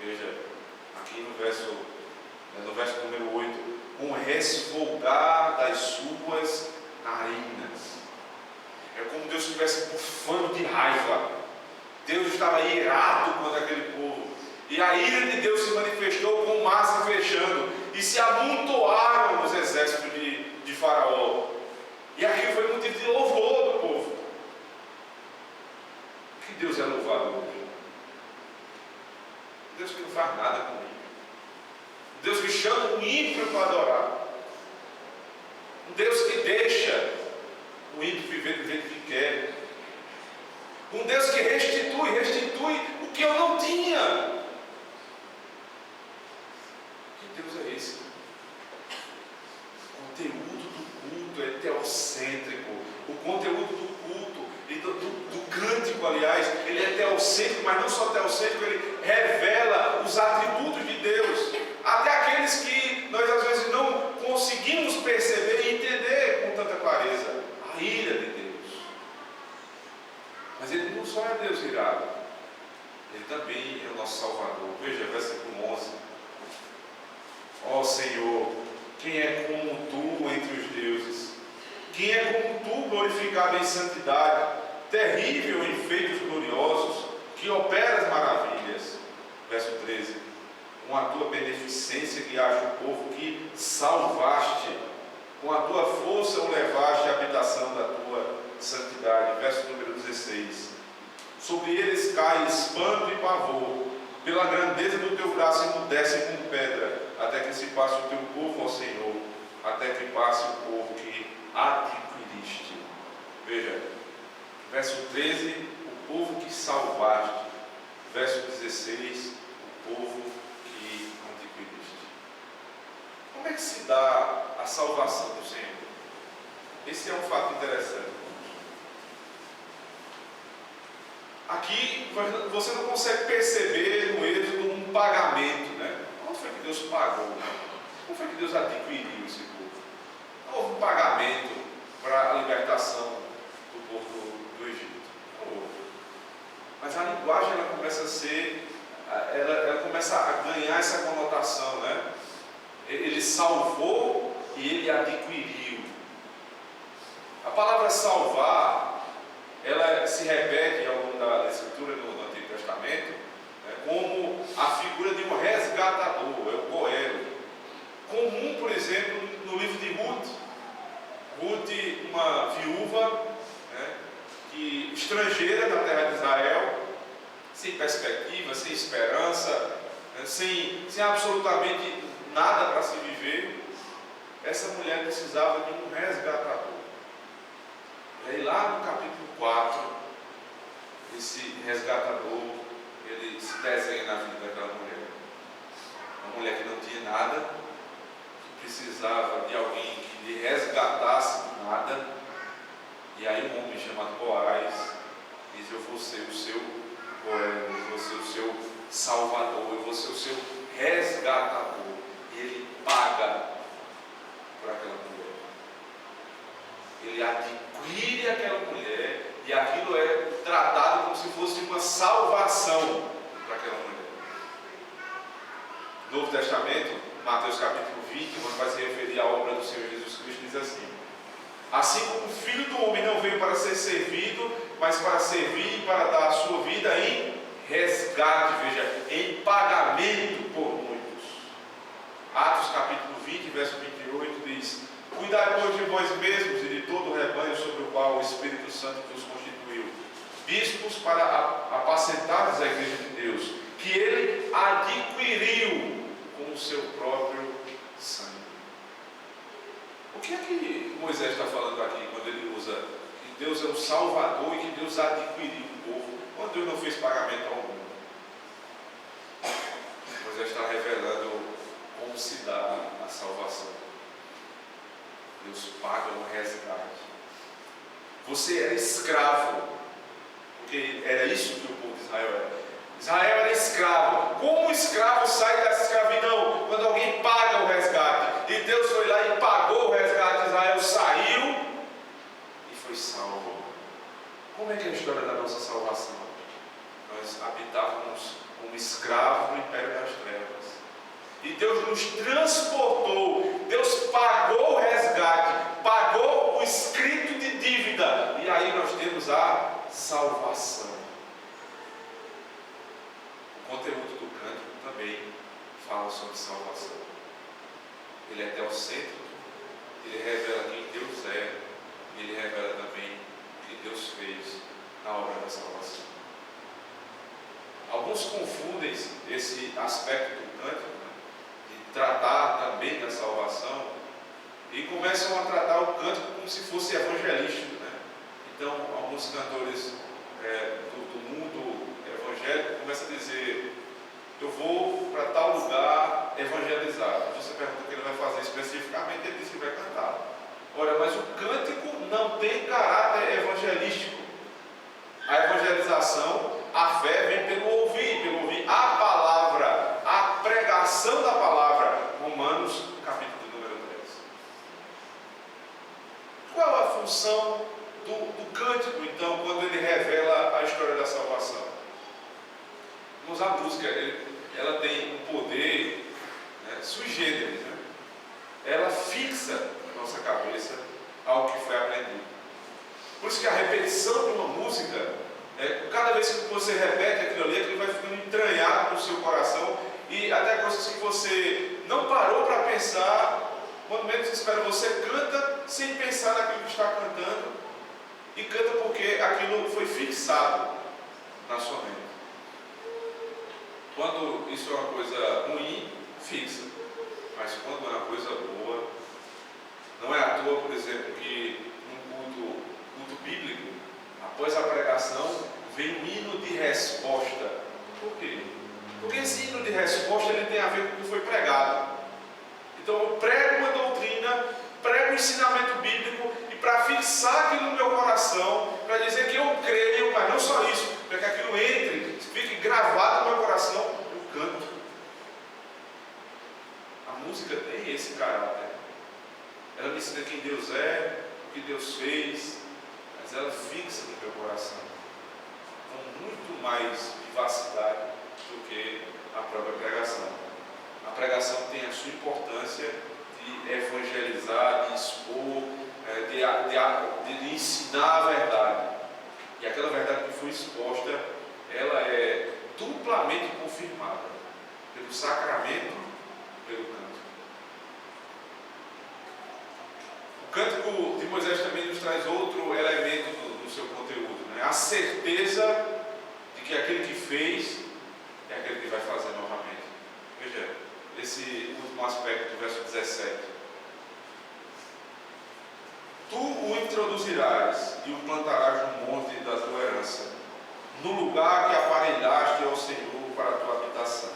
Veja, aqui no verso número 8, com resfolgar das suas narinas. É como Deus estivesse bufando de raiva. Deus estava irado contra aquele povo. E a ira de Deus se manifestou com o mar se fechando. E se amontoaram os exércitos de Faraó. E aquilo foi motivo de louvor do povo. Que Deus é louvado hoje. Deus que não faz nada comigo. Deus que chama o ímpio para adorar. Um Deus que deixa o ímpio viver do jeito que quer. Um Deus que restitui o que eu não tinha. Que Deus é esse? O conteúdo do culto é teocêntrico. O conteúdo do culto e do cântico, aliás, ele é teocêntrico, mas não só teocêntrico, ele revela os atributos de Deus. Até aqueles que nós às vezes não conseguimos perceber e entender com tanta clareza. A ira de Deus. Mas ele não só é Deus irado, ele também é o nosso Salvador. Veja, versículo 11. Ó Senhor, quem é como tu entre os deuses? Quem é como tu glorificado em santidade, terrível em feitos gloriosos, que operas maravilhas? Verso 13. Com a tua beneficência guiaste o povo que salvaste, com a tua força o levaste à habitação da tua santidade. Verso número 16. Sobre eles cai espanto e pavor, pela grandeza do teu braço emudecem como pedra, até que se passe o teu povo, ó Senhor, até que passe o povo que adquiriste. Veja, verso 13, o povo que salvaste. Verso 16, o povo que adquiriste. Como é que se dá a salvação do Senhor? Esse é um fato interessante. Aqui você não consegue perceber no Êxodo um pagamento, né? Onde foi que Deus pagou? Como foi que Deus adquiriu esse povo? Não houve um pagamento para a libertação do povo do Egito. Não houve. Mas a linguagem ela começa a ser, ela começa a ganhar essa conotação, né? Ele salvou e ele adquiriu. A palavra salvar, ela se repete ao longo da Escritura no Antigo Testamento, né, como a figura de um resgatador, é o goelo. Comum, por exemplo, no livro de Ruth. Ruth, uma viúva, né, estrangeira na terra de Israel, sem perspectiva, sem esperança, né, sem absolutamente nada para se viver. Essa mulher precisava de um resgatador. E aí lá no capítulo 4, esse resgatador, ele se desenha na vida daquela mulher. Uma mulher que não tinha nada, que precisava de alguém que lhe resgatasse do nada. E aí um homem chamado Boaz diz: eu vou ser o seu Boaz, eu vou ser o seu salvador, eu vou ser o seu resgatador. E ele paga por aquela mulher. Ele adquire aquela mulher e aquilo é tratado como se fosse uma salvação para aquela mulher. No Novo Testamento, Mateus capítulo 20, quando vai se referir à obra do Senhor Jesus Cristo, diz assim: assim como o Filho do Homem não veio para ser servido, mas para servir e para dar a sua vida em resgate, veja, em pagamento por muitos. Atos capítulo 20, verso 28 diz: cuidai, pois, de vós mesmos e de todo o rebanho sobre o qual o Espírito Santo vos constituiu, bispos para apacentardes a igreja de Deus, que ele adquiriu com o seu próprio sangue. O que é que Moisés está falando aqui quando ele usa que Deus é o Salvador e que Deus adquiriu o povo, quando Deus não fez pagamento algum? Moisés está revelando como se dá a salvação. Deus paga um resgate. Você era escravo, porque era isso que o povo de Israel era. Israel era escravo. Como o escravo sai dessa escravidão? Quando alguém paga o resgate. E Deus foi lá e pagou o resgate. Israel saiu e foi salvo. Como é que é a história da nossa salvação? Nós habitávamos como escravo no império das trevas. E Deus nos transportou. Deus pagou o resgate, pagou o escrito de dívida. E aí nós temos a salvação. O conteúdo do cântico também fala sobre salvação. Ele é teocêntrico, ele revela quem Deus é, e ele revela também o que Deus fez na obra da salvação. Alguns confundem esse aspecto do cântico, tratar também da salvação, e começam a tratar o cântico como se fosse evangelístico, né? Então, alguns cantores do mundo evangélico começam a dizer: eu vou para tal lugar evangelizar. Você pergunta o que ele vai fazer especificamente, ele diz que vai cantar. Ora, mas o cântico não tem caráter evangelístico. A evangelização, a fé vem pelo ouvir a palavra, a pregação da palavra. Romanos, capítulo número 3. Qual é a função do cântico, então, quando ele revela a história da salvação? Irmãos, a música, ela tem um poder, né, sui generis, né? Ela fixa na nossa cabeça algo que foi aprendido. Por isso que a repetição de uma música, cada vez que você repete aquilo ali, aquilo vai ficando entranhado no seu coração, e até coisas que você não parou para pensar, quando menos espera, você canta sem pensar naquilo que está cantando, e canta porque aquilo foi fixado na sua mente. Quando isso é uma coisa ruim, fixa. resposta. Por quê? Porque esse hino de resposta ele tem a ver com o que foi pregado. Então eu prego uma doutrina, prego um ensinamento bíblico, e para fixar aquilo no meu coração, para dizer que eu creio, mas não só isso, para que aquilo entre, fique gravado no meu coração, eu canto. A música tem esse caráter. Ela me ensina quem Deus é, o que Deus fez, mas ela fixa no meu coração com muito mais vivacidade do que a própria pregação. A pregação tem a sua importância de evangelizar, de expor, de ensinar a verdade. E aquela verdade que foi exposta, ela é duplamente confirmada pelo sacramento, pelo canto. O cântico de Moisés também nos traz outro elemento do seu conteúdo, né? A certeza de que aquele que fez é aquele que vai fazer novamente. Veja, esse último aspecto do verso 17. Tu o introduzirás e o plantarás no monte da tua herança, no lugar que aparelhaste ao Senhor para a tua habitação.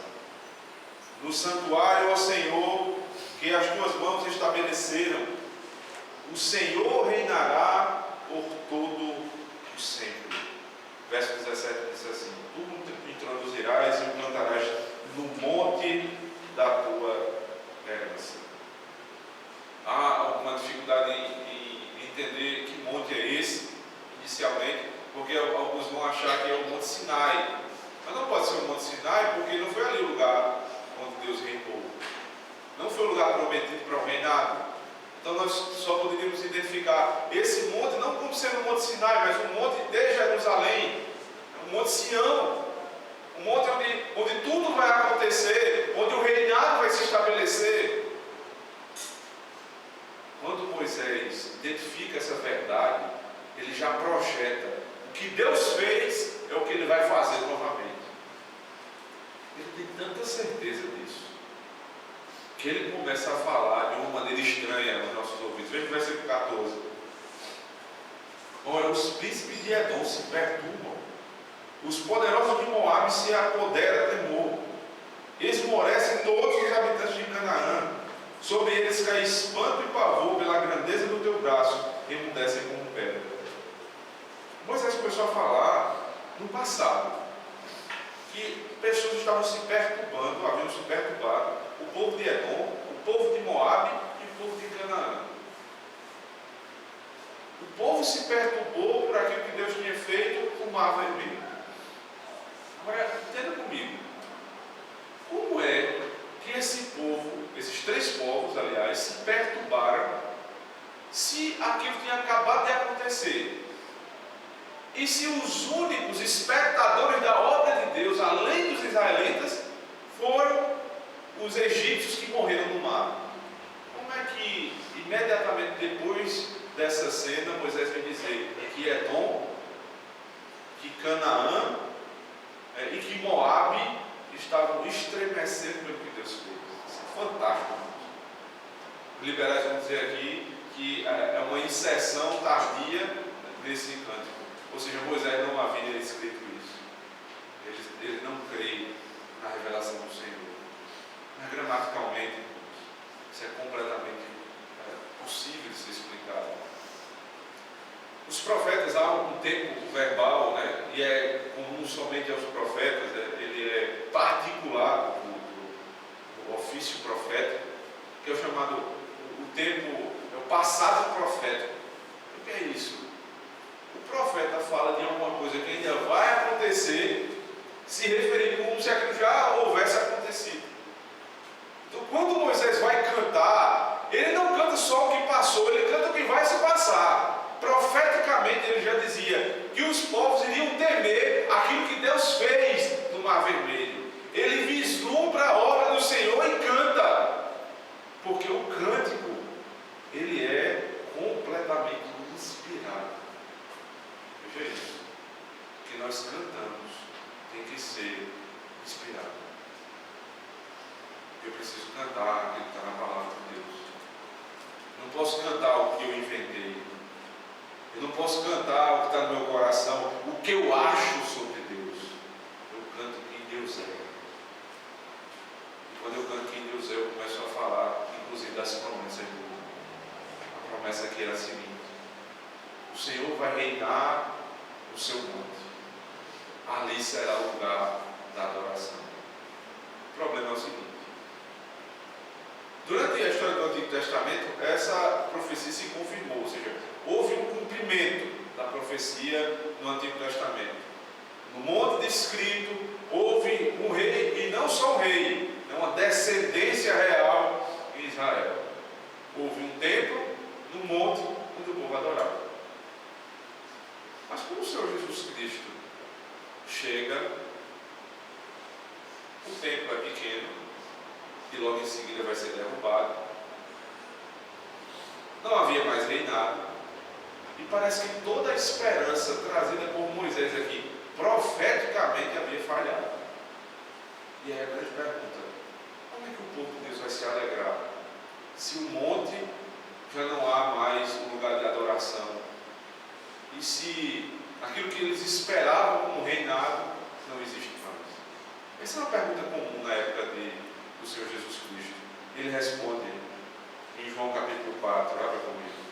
No santuário ao Senhor que as tuas mãos estabeleceram, o Senhor reinará por todo o sempre. Verso 17 diz assim: tu o introduzirás e o plantarás no monte da tua herança. Há alguma dificuldade em entender que monte é esse, inicialmente, porque alguns vão achar que é o Monte Sinai. Mas não pode ser o Monte Sinai, porque não foi ali o lugar onde Deus reinou. Não foi o lugar prometido para o reinado. Então nós só poderíamos identificar esse monte não como sendo o Monte Sinai, mas o monte de Jerusalém, o Monte Sião, um monte onde tudo vai acontecer, onde o reinado vai se estabelecer. Quando Moisés identifica essa verdade, ele já projeta o que Deus fez é o que ele vai fazer novamente. Ele tem tanta certeza disso, que ele começa a falar de uma maneira estranha nos nossos ouvidos. Veja o versículo 14. Ora, os príncipes de Edom se perturbam, os poderosos de Moabe se apodera temor, esmorecem todos os habitantes de Canaã, sobre eles cai espanto e pavor pela grandeza do teu braço, emudecem como pedra. Moisés começou a falar no passado, que pessoas estavam se perturbando, haviam se perturbado, o povo de Edom, o povo de Moabe e o povo de Canaã. O povo se perturbou por aquilo que Deus tinha feito no Mar Vermelho. Agora, entenda comigo, como é que esse povo, esses três povos, aliás, se perturbaram se aquilo tinha acabado de acontecer? E se os únicos espectadores da obra de Deus, além dos israelitas, foram os egípcios que morreram no mar? Como é que, imediatamente depois dessa cena, Moisés vem dizer que Edom, que Canaã e que Moabe estavam estremecendo pelo que Deus fez? Isso é fantástico. Os liberais vão dizer aqui que é uma inserção tardia nesse cântico. Ou seja, Moisés não havia escrito isso. Ele não crê na revelação do Senhor. Mas gramaticalmente, isso é completamente possível de ser explicado. Os profetas, há um tempo verbal, né, e é comum somente aos profetas, ele é particular do ofício profético, que é o chamado, o tempo, é o passado profético. O que é isso? O profeta fala de alguma coisa que ainda vai acontecer, se referindo como se aquilo já houvesse acontecido. Então, quando Moisés vai cantar, ele não canta só o que passou, ele canta o que vai se passar. Profeticamente, ele já dizia que os povos iriam temer aquilo que Deus fez no Mar Vermelho. Ele vislumbra a obra do Senhor e canta, porque o cântico, ele é completamente inspirado. Veja isso, o que nós cantamos tem que ser inspirado. Eu preciso cantar aquilo que está na palavra de Deus. Não posso cantar o que eu inventei. Eu não posso cantar o que está no meu coração, o que eu acho sobre Deus. das promessas de Deus. A promessa aqui era a seguinte: o Senhor vai reinar no seu monte. Ali será o lugar da adoração. O problema é o seguinte: durante a história do Antigo Testamento, essa profecia se confirmou, ou seja, houve um cumprimento da profecia no Antigo Testamento. No monte descrito, houve um rei, e não só um rei, é uma descendência real em Israel. Houve um templo no monte onde o povo adorava. Mas como o Senhor Jesus Cristo chega, o templo é pequeno e logo em seguida vai ser derrubado. Não havia mais reinado. E parece que toda a esperança trazida por Moisés aqui, profeticamente, havia falhado. E aí a grande pergunta: como é que o povo de Deus vai se alegrar se o monte já não há mais um lugar de adoração? E se aquilo que eles esperavam como reinado não existe mais? Essa é uma pergunta comum na época do Senhor Jesus Cristo. Ele responde em João capítulo 4, abra comigo.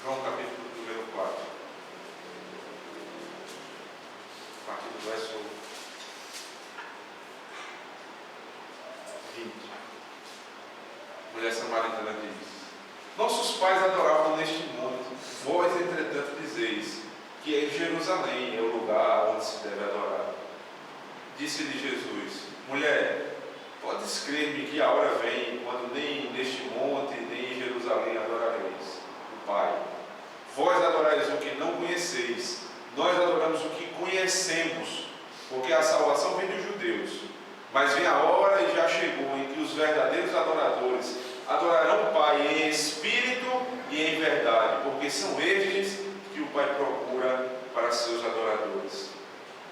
João capítulo número 4, a partir do verso 20. Mulher samaritana diz: nossos pais adoravam neste monte, vós entretanto dizeis que é em Jerusalém é o lugar onde se deve adorar. Disse-lhe Jesus: mulher, podes crer-me que a hora vem quando nem neste monte nem em Jerusalém adorareis o Pai. Vós adorais o que não conheceis, nós adoramos o que conhecemos, porque a salvação vem dos judeus. Mas vem a hora e já chegou em que os verdadeiros adoradores adorarão o Pai em espírito e em verdade, porque são estes que o Pai procura para seus adoradores.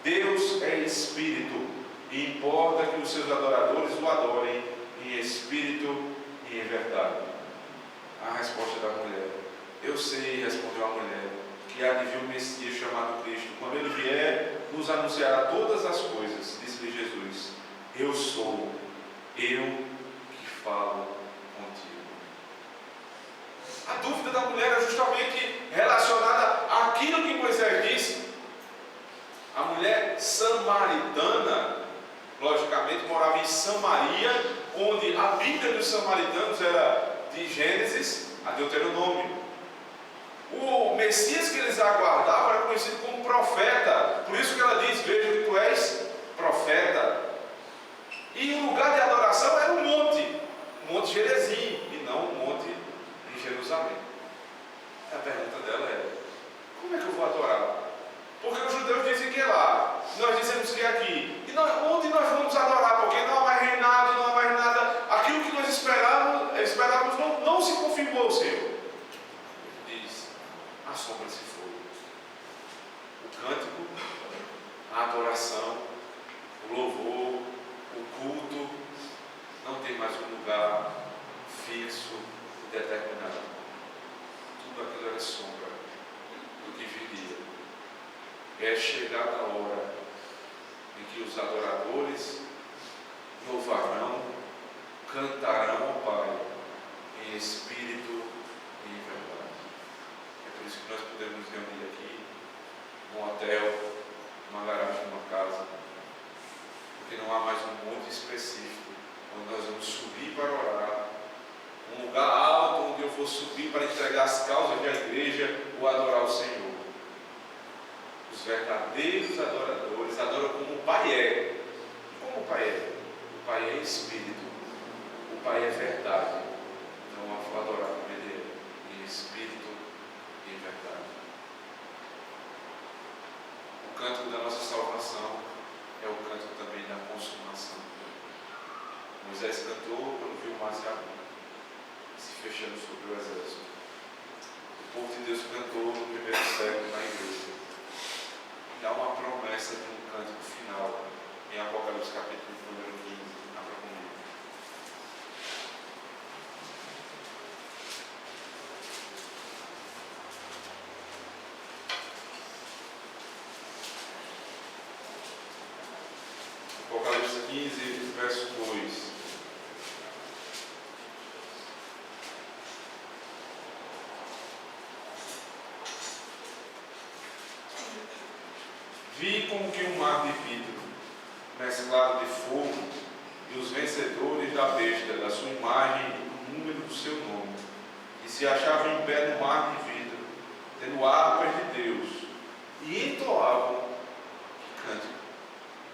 Deus é espírito e importa que os seus adoradores o adorem em espírito e em verdade. A resposta da mulher: eu sei, respondeu a mulher, que há de vir um Messias chamado Cristo. Quando ele vier, nos anunciará todas as coisas. Disse-lhe Jesus: eu sou, eu que falo contigo. A dúvida da mulher é justamente relacionada àquilo que Moisés disse. A mulher samaritana, logicamente, morava em Samaria, onde a Bíblia dos samaritanos era de Gênesis a Deuteronômio. O Messias que eles aguardavam era conhecido como profeta. Por isso que ela diz: veja que tu és profeta. E o lugar de adoração era o Monte Gerizim, e não o monte em Jerusalém. A pergunta dela é: como é que eu vou adorar? Porque os judeus dizem que é lá, nós dizemos que é aqui. E onde nós vamos adorar? Porque não há mais reinado, não há mais nada. Aquilo que nós esperávamos não se confirmou, Senhor. Diz: a sombra se foi. O cântico, a adoração, o louvor, o culto, não tem mais um lugar fixo e determinado. Tudo aquilo era sombra do que viria. É chegada a hora em que os adoradores louvarão, cantarão ao Pai em espírito e em verdade. É por isso que nós podemos nos reunir aqui, num hotel, numa garagem, numa casa, porque não há mais um monte específico onde nós vamos subir para orar, um lugar alto onde eu vou subir para entregar as causas da igreja ou adorar o Senhor. Os verdadeiros adoradores adoram como o Pai é. Como o Pai é? O Pai é espírito, o Pai é verdade. Então eu vou adorar como Ele é, em espírito e em verdade. O cântico da nossa salvação é o cântico também da consumação. Moisés cantou quando viu o mar se abrir, se fechando sobre o exército. O povo de Deus cantou no primeiro século na igreja. E há uma promessa de um cântico final em Apocalipse capítulo número 15. Abra comigo. Apocalipse 15, verso 2. Vi como que um mar de vidro, mesclado de fogo, e os vencedores da besta, da sua imagem e do número do seu nome, e se achavam em pé no mar de vidro, tendo harpas de Deus, e entoavam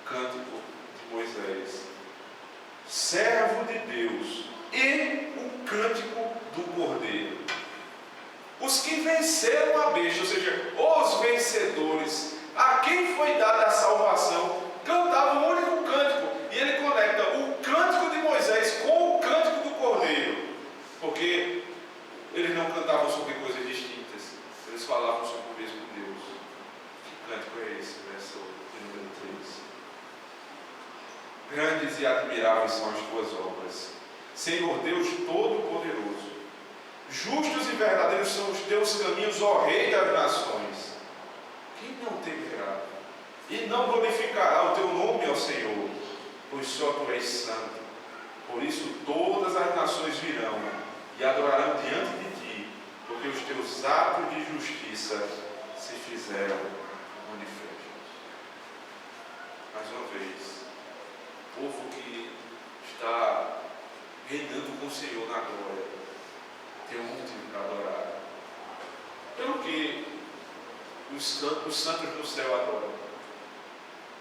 cântico de Moisés, servo de Deus, e o cântico do Cordeiro. Os que venceram a besta, ou seja, os vencedores, a quem foi dada a salvação, cantavam um único cântico. E ele conecta o cântico de Moisés com o cântico do Cordeiro, porque eles não cantavam sobre coisas distintas, eles falavam sobre o mesmo Deus. Que cântico é esse? Verso de número 3. Grandes e admiráveis são as tuas obras, Senhor Deus Todo-Poderoso. Justos e verdadeiros são os teus caminhos, ó Rei das nações. Quem não temerá e não glorificará o teu nome, ó Senhor? Pois só tu és santo. Por isso todas as nações virão e adorarão diante de ti, porque os teus atos de justiça se fizeram manifestos. Mais uma vez, o povo que está reinando com o Senhor na glória tem um motivo para adorar. Pelo que os santos do céu adoram?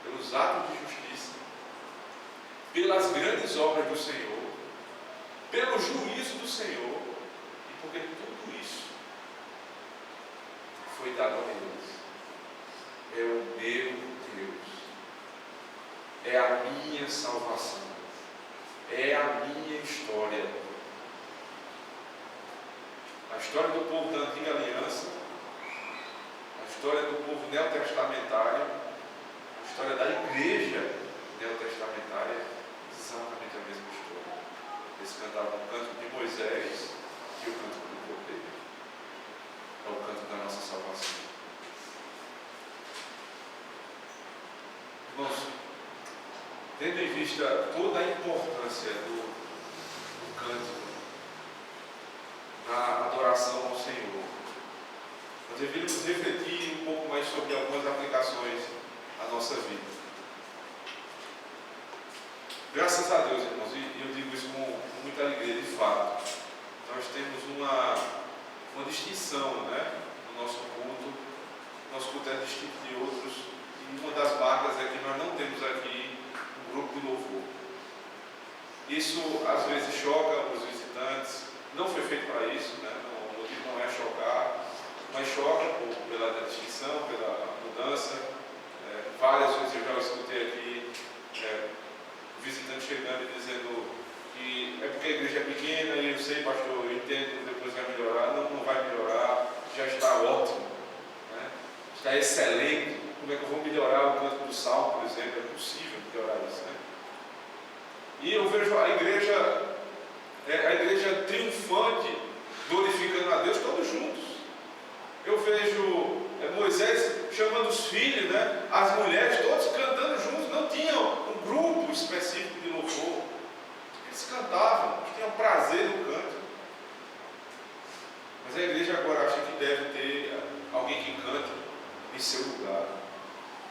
Pelos atos de justiça, pelas grandes obras do Senhor, pelo juízo do Senhor, e porque tudo isso foi dado a eles. É o meu Deus, é a minha salvação, é a minha história. A história do povo da antiga aliança, a história do povo neotestamentário, a história da igreja neotestamentária, exatamente a mesma história. Eles cantavam o canto de Moisés e o canto do Cordeiro. É o canto da nossa salvação. Irmãos, tendo em vista toda a importância do cântico na adoração ao Senhor, nós deveríamos refletir um pouco mais sobre algumas aplicações à nossa vida. Graças a Deus, irmãos, e eu digo isso com muita alegria, de fato, nós temos uma distinção, né, no nosso culto. Nosso culto é distinto de outros, e uma das marcas é que nós não temos aqui um grupo de louvor. Isso às vezes choca os visitantes, não foi feito para isso, né? O motivo não é chocar, mas choca pela distinção, pela mudança. Várias vezes eu já escutei aqui visitante chegando e dizendo que é porque a igreja é pequena e eu sei, pastor, eu entendo, depois vai melhorar. Não vai melhorar, já está ótimo, né? Está excelente. Como é que eu vou melhorar o canto do salmo, por exemplo? É possível melhorar isso, né? E eu vejo a igreja triunfante, glorificando a Deus todos juntos. Eu vejo Moisés chamando os filhos, né? As mulheres, todos cantando juntos. Não tinham um grupo específico de louvor. Eles cantavam, eles tinham prazer no canto. Mas a igreja agora acha que deve ter alguém que canta em seu lugar.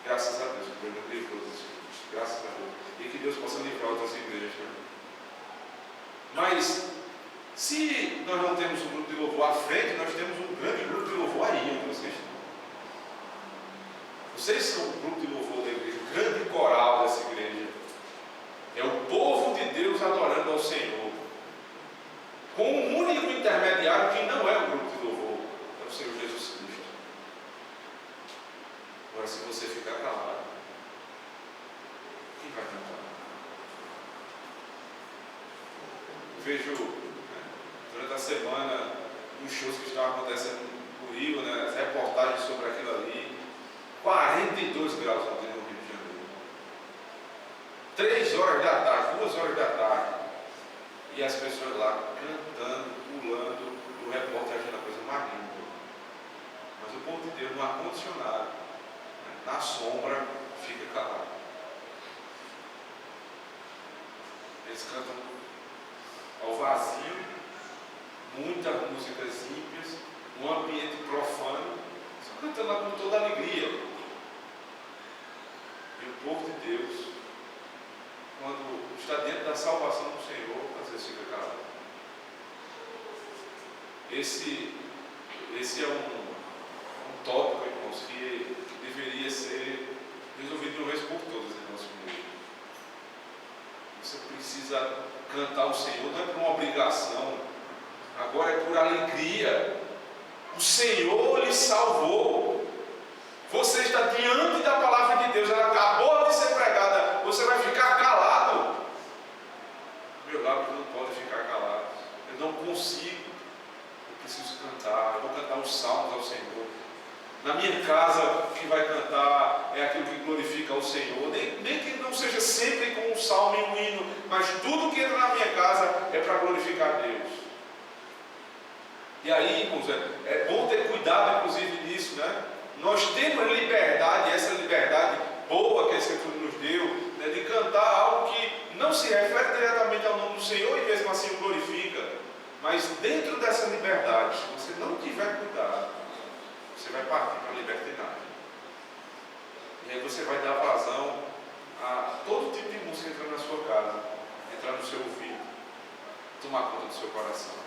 Graças a Deus, que Deus livrou das igrejas. Graças a Deus. E que Deus possa livrar outras igrejas também. Mas, se nós não temos um grupo de louvor à frente, nós temos um grande grupo de louvor aí onde vocês estão. Vocês são o grupo de louvor da igreja, o grande coral dessa igreja. É o povo de Deus adorando ao Senhor, com um único intermediário que não é o grupo de louvor, é o Senhor Jesus Cristo. Agora, se você ficar calado, quem vai cantar? Eu vejo, durante a semana, uns shows que estavam acontecendo no Rio, né, as reportagens sobre aquilo ali. 42 graus ontem no Rio de Janeiro. 3 horas da tarde, 2 horas da tarde. E as pessoas lá cantando, pulando, o repórter achando a coisa mais linda. Mas o povo de Deus, no ar-condicionado, na sombra, fica calado. Eles cantam ao vazio, muitas músicas ímpias, um ambiente profano, só cantando lá com toda alegria. E o povo de Deus, quando está diante da salvação do Senhor, às vezes fica calado. Esse é um tópico, irmãos, que deveria ser resolvido de uma vez por todas em nosso meio. Você precisa cantar o Senhor, não é por uma obrigação, agora é por alegria. O Senhor lhe salvou. Você está diante da palavra de Deus, ela acabou de ser pregada, você vai ficar calado? Meu lábio não pode ficar calado. Eu não consigo. Eu preciso cantar. Eu vou cantar os salmos ao Senhor. Na minha casa, quem vai cantar é aquilo que glorifica ao Senhor. Nem que não seja sempre com um salmo e um hino, mas tudo que entra na minha casa é para glorificar a Deus. E aí, irmãos, é bom ter cuidado, inclusive, nisso, né? Nós temos liberdade, essa liberdade boa que a Escritura nos deu, né, de cantar algo que não se refere diretamente ao nome do Senhor e mesmo assim o glorifica. Mas dentro dessa liberdade, se você não tiver cuidado, você vai partir para a libertinagem. E aí você vai dar vazão a todo tipo de música entrar na sua casa, entrar no seu ouvido, tomar conta do seu coração.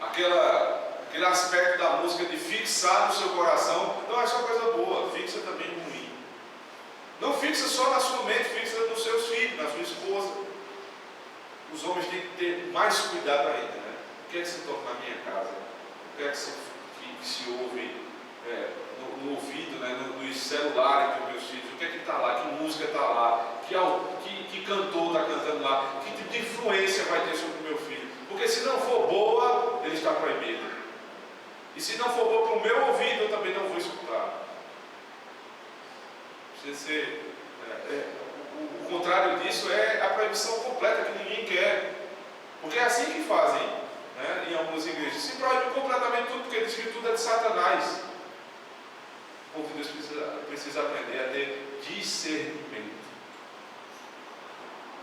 Aquele aspecto da música de fixar no seu coração, não é só coisa boa, fixa também no ruim. Não fixa só na sua mente, fixa nos seus filhos, na sua esposa. Os homens têm que ter mais cuidado ainda, né? O que é que se toca na minha casa? O que é que se ouve no ouvido, né? Nos celulares dos meus filhos? O que é que está lá? Que música está lá? Que cantor está cantando lá? Que tipo de influência vai ter sobre o meu filho? Porque se não for boa, ele está proibido. E se não for boa para o meu ouvido, eu também não vou escutar. O contrário disso é a proibição completa que ninguém quer. Porque é assim que fazem, né, em algumas igrejas. Se proíbe completamente tudo, porque diz que tudo é de Satanás. O povo de Deus precisa aprender a ter discernimento.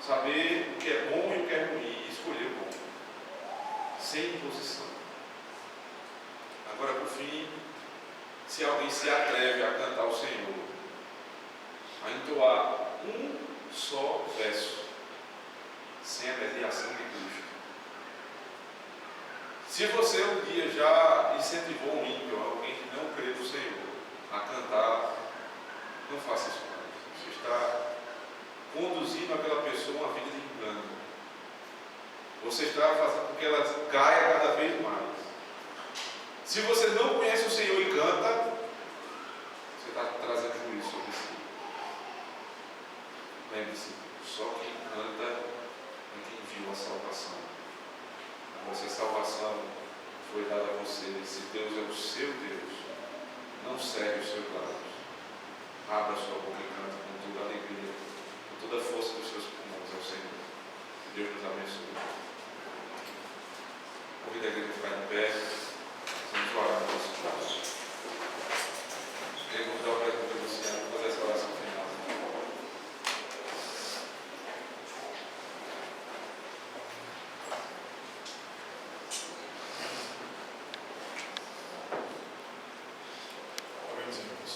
Saber o que é bom e o que é ruim. E escolher o bom. Sem imposição. Agora, por fim, se alguém se atreve a cantar o Senhor, a entoar um só verso, sem a mediação de Cristo. Se você um dia já incentivou um ímpio, alguém que não crê no Senhor, a cantar, não faça isso mais. Você está conduzindo aquela pessoa a uma vida de engano. Você está fazendo com que ela caia cada vez mais. Se você não conhece o Senhor e canta, você está trazendo juízo sobre si. Lembre-se, só quem canta é quem viu a salvação. Essa salvação foi dada a você. Se Deus é o seu Deus, não segue os seus lábios. Abra sua boca e canta com toda a alegria, com toda a força dos seus pulmões ao Senhor. Que Deus nos abençoe. Convido a igreja a ficar em pé. Vamos orar no nosso Deus. Queria convidar o presbítero Luciano para fazer essa oração final. Oremos, irmãos.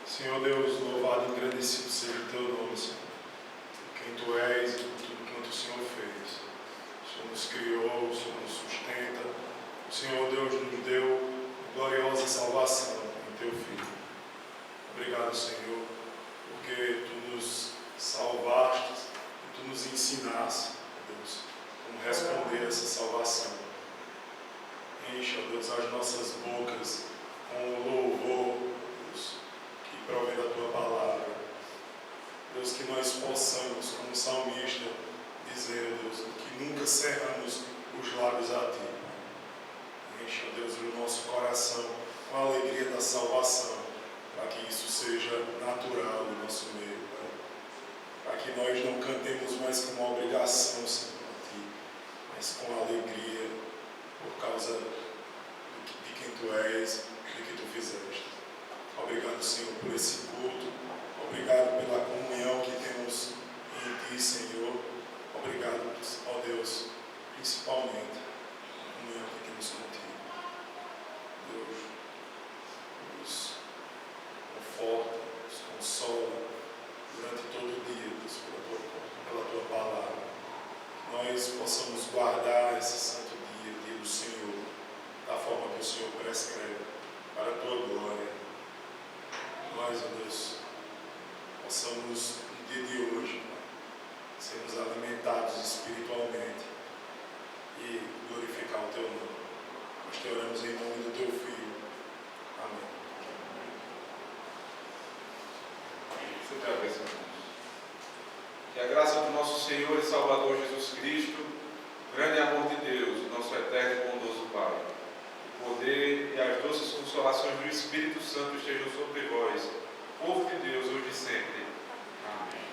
Senhor Deus, louvado e agradecido seja o teu nome, Senhor. Quem tu és e por tudo quanto o Senhor fez. O Senhor nos criou, o Senhor nos sustenta. O Senhor Deus nos deu gloriosa salvação em teu Filho. Obrigado, Senhor, porque tu nos salvaste e tu nos ensinaste, Deus, como responder a essa salvação. Encha, Deus, as nossas bocas com o louvor, Deus, que provém da tua palavra. Deus, que nós possamos, como salmista, dizer, Deus, que nunca cerramos os lábios a ti. Encha, Deus, o nosso coração com a alegria da salvação, para que isso seja natural no nosso meio, Pai. Para que nós não cantemos mais com uma obrigação, Senhor, a ti, mas com alegria, por causa de quem tu és e do que tu fizeste. Obrigado, Senhor, por esse culto. Obrigado pela comunhão que temos em a graça do nosso Senhor e Salvador Jesus Cristo, o grande amor de Deus, o nosso eterno e bondoso Pai, o poder e as doces consolações do Espírito Santo estejam sobre vós, povo de Deus, hoje e sempre. Amém.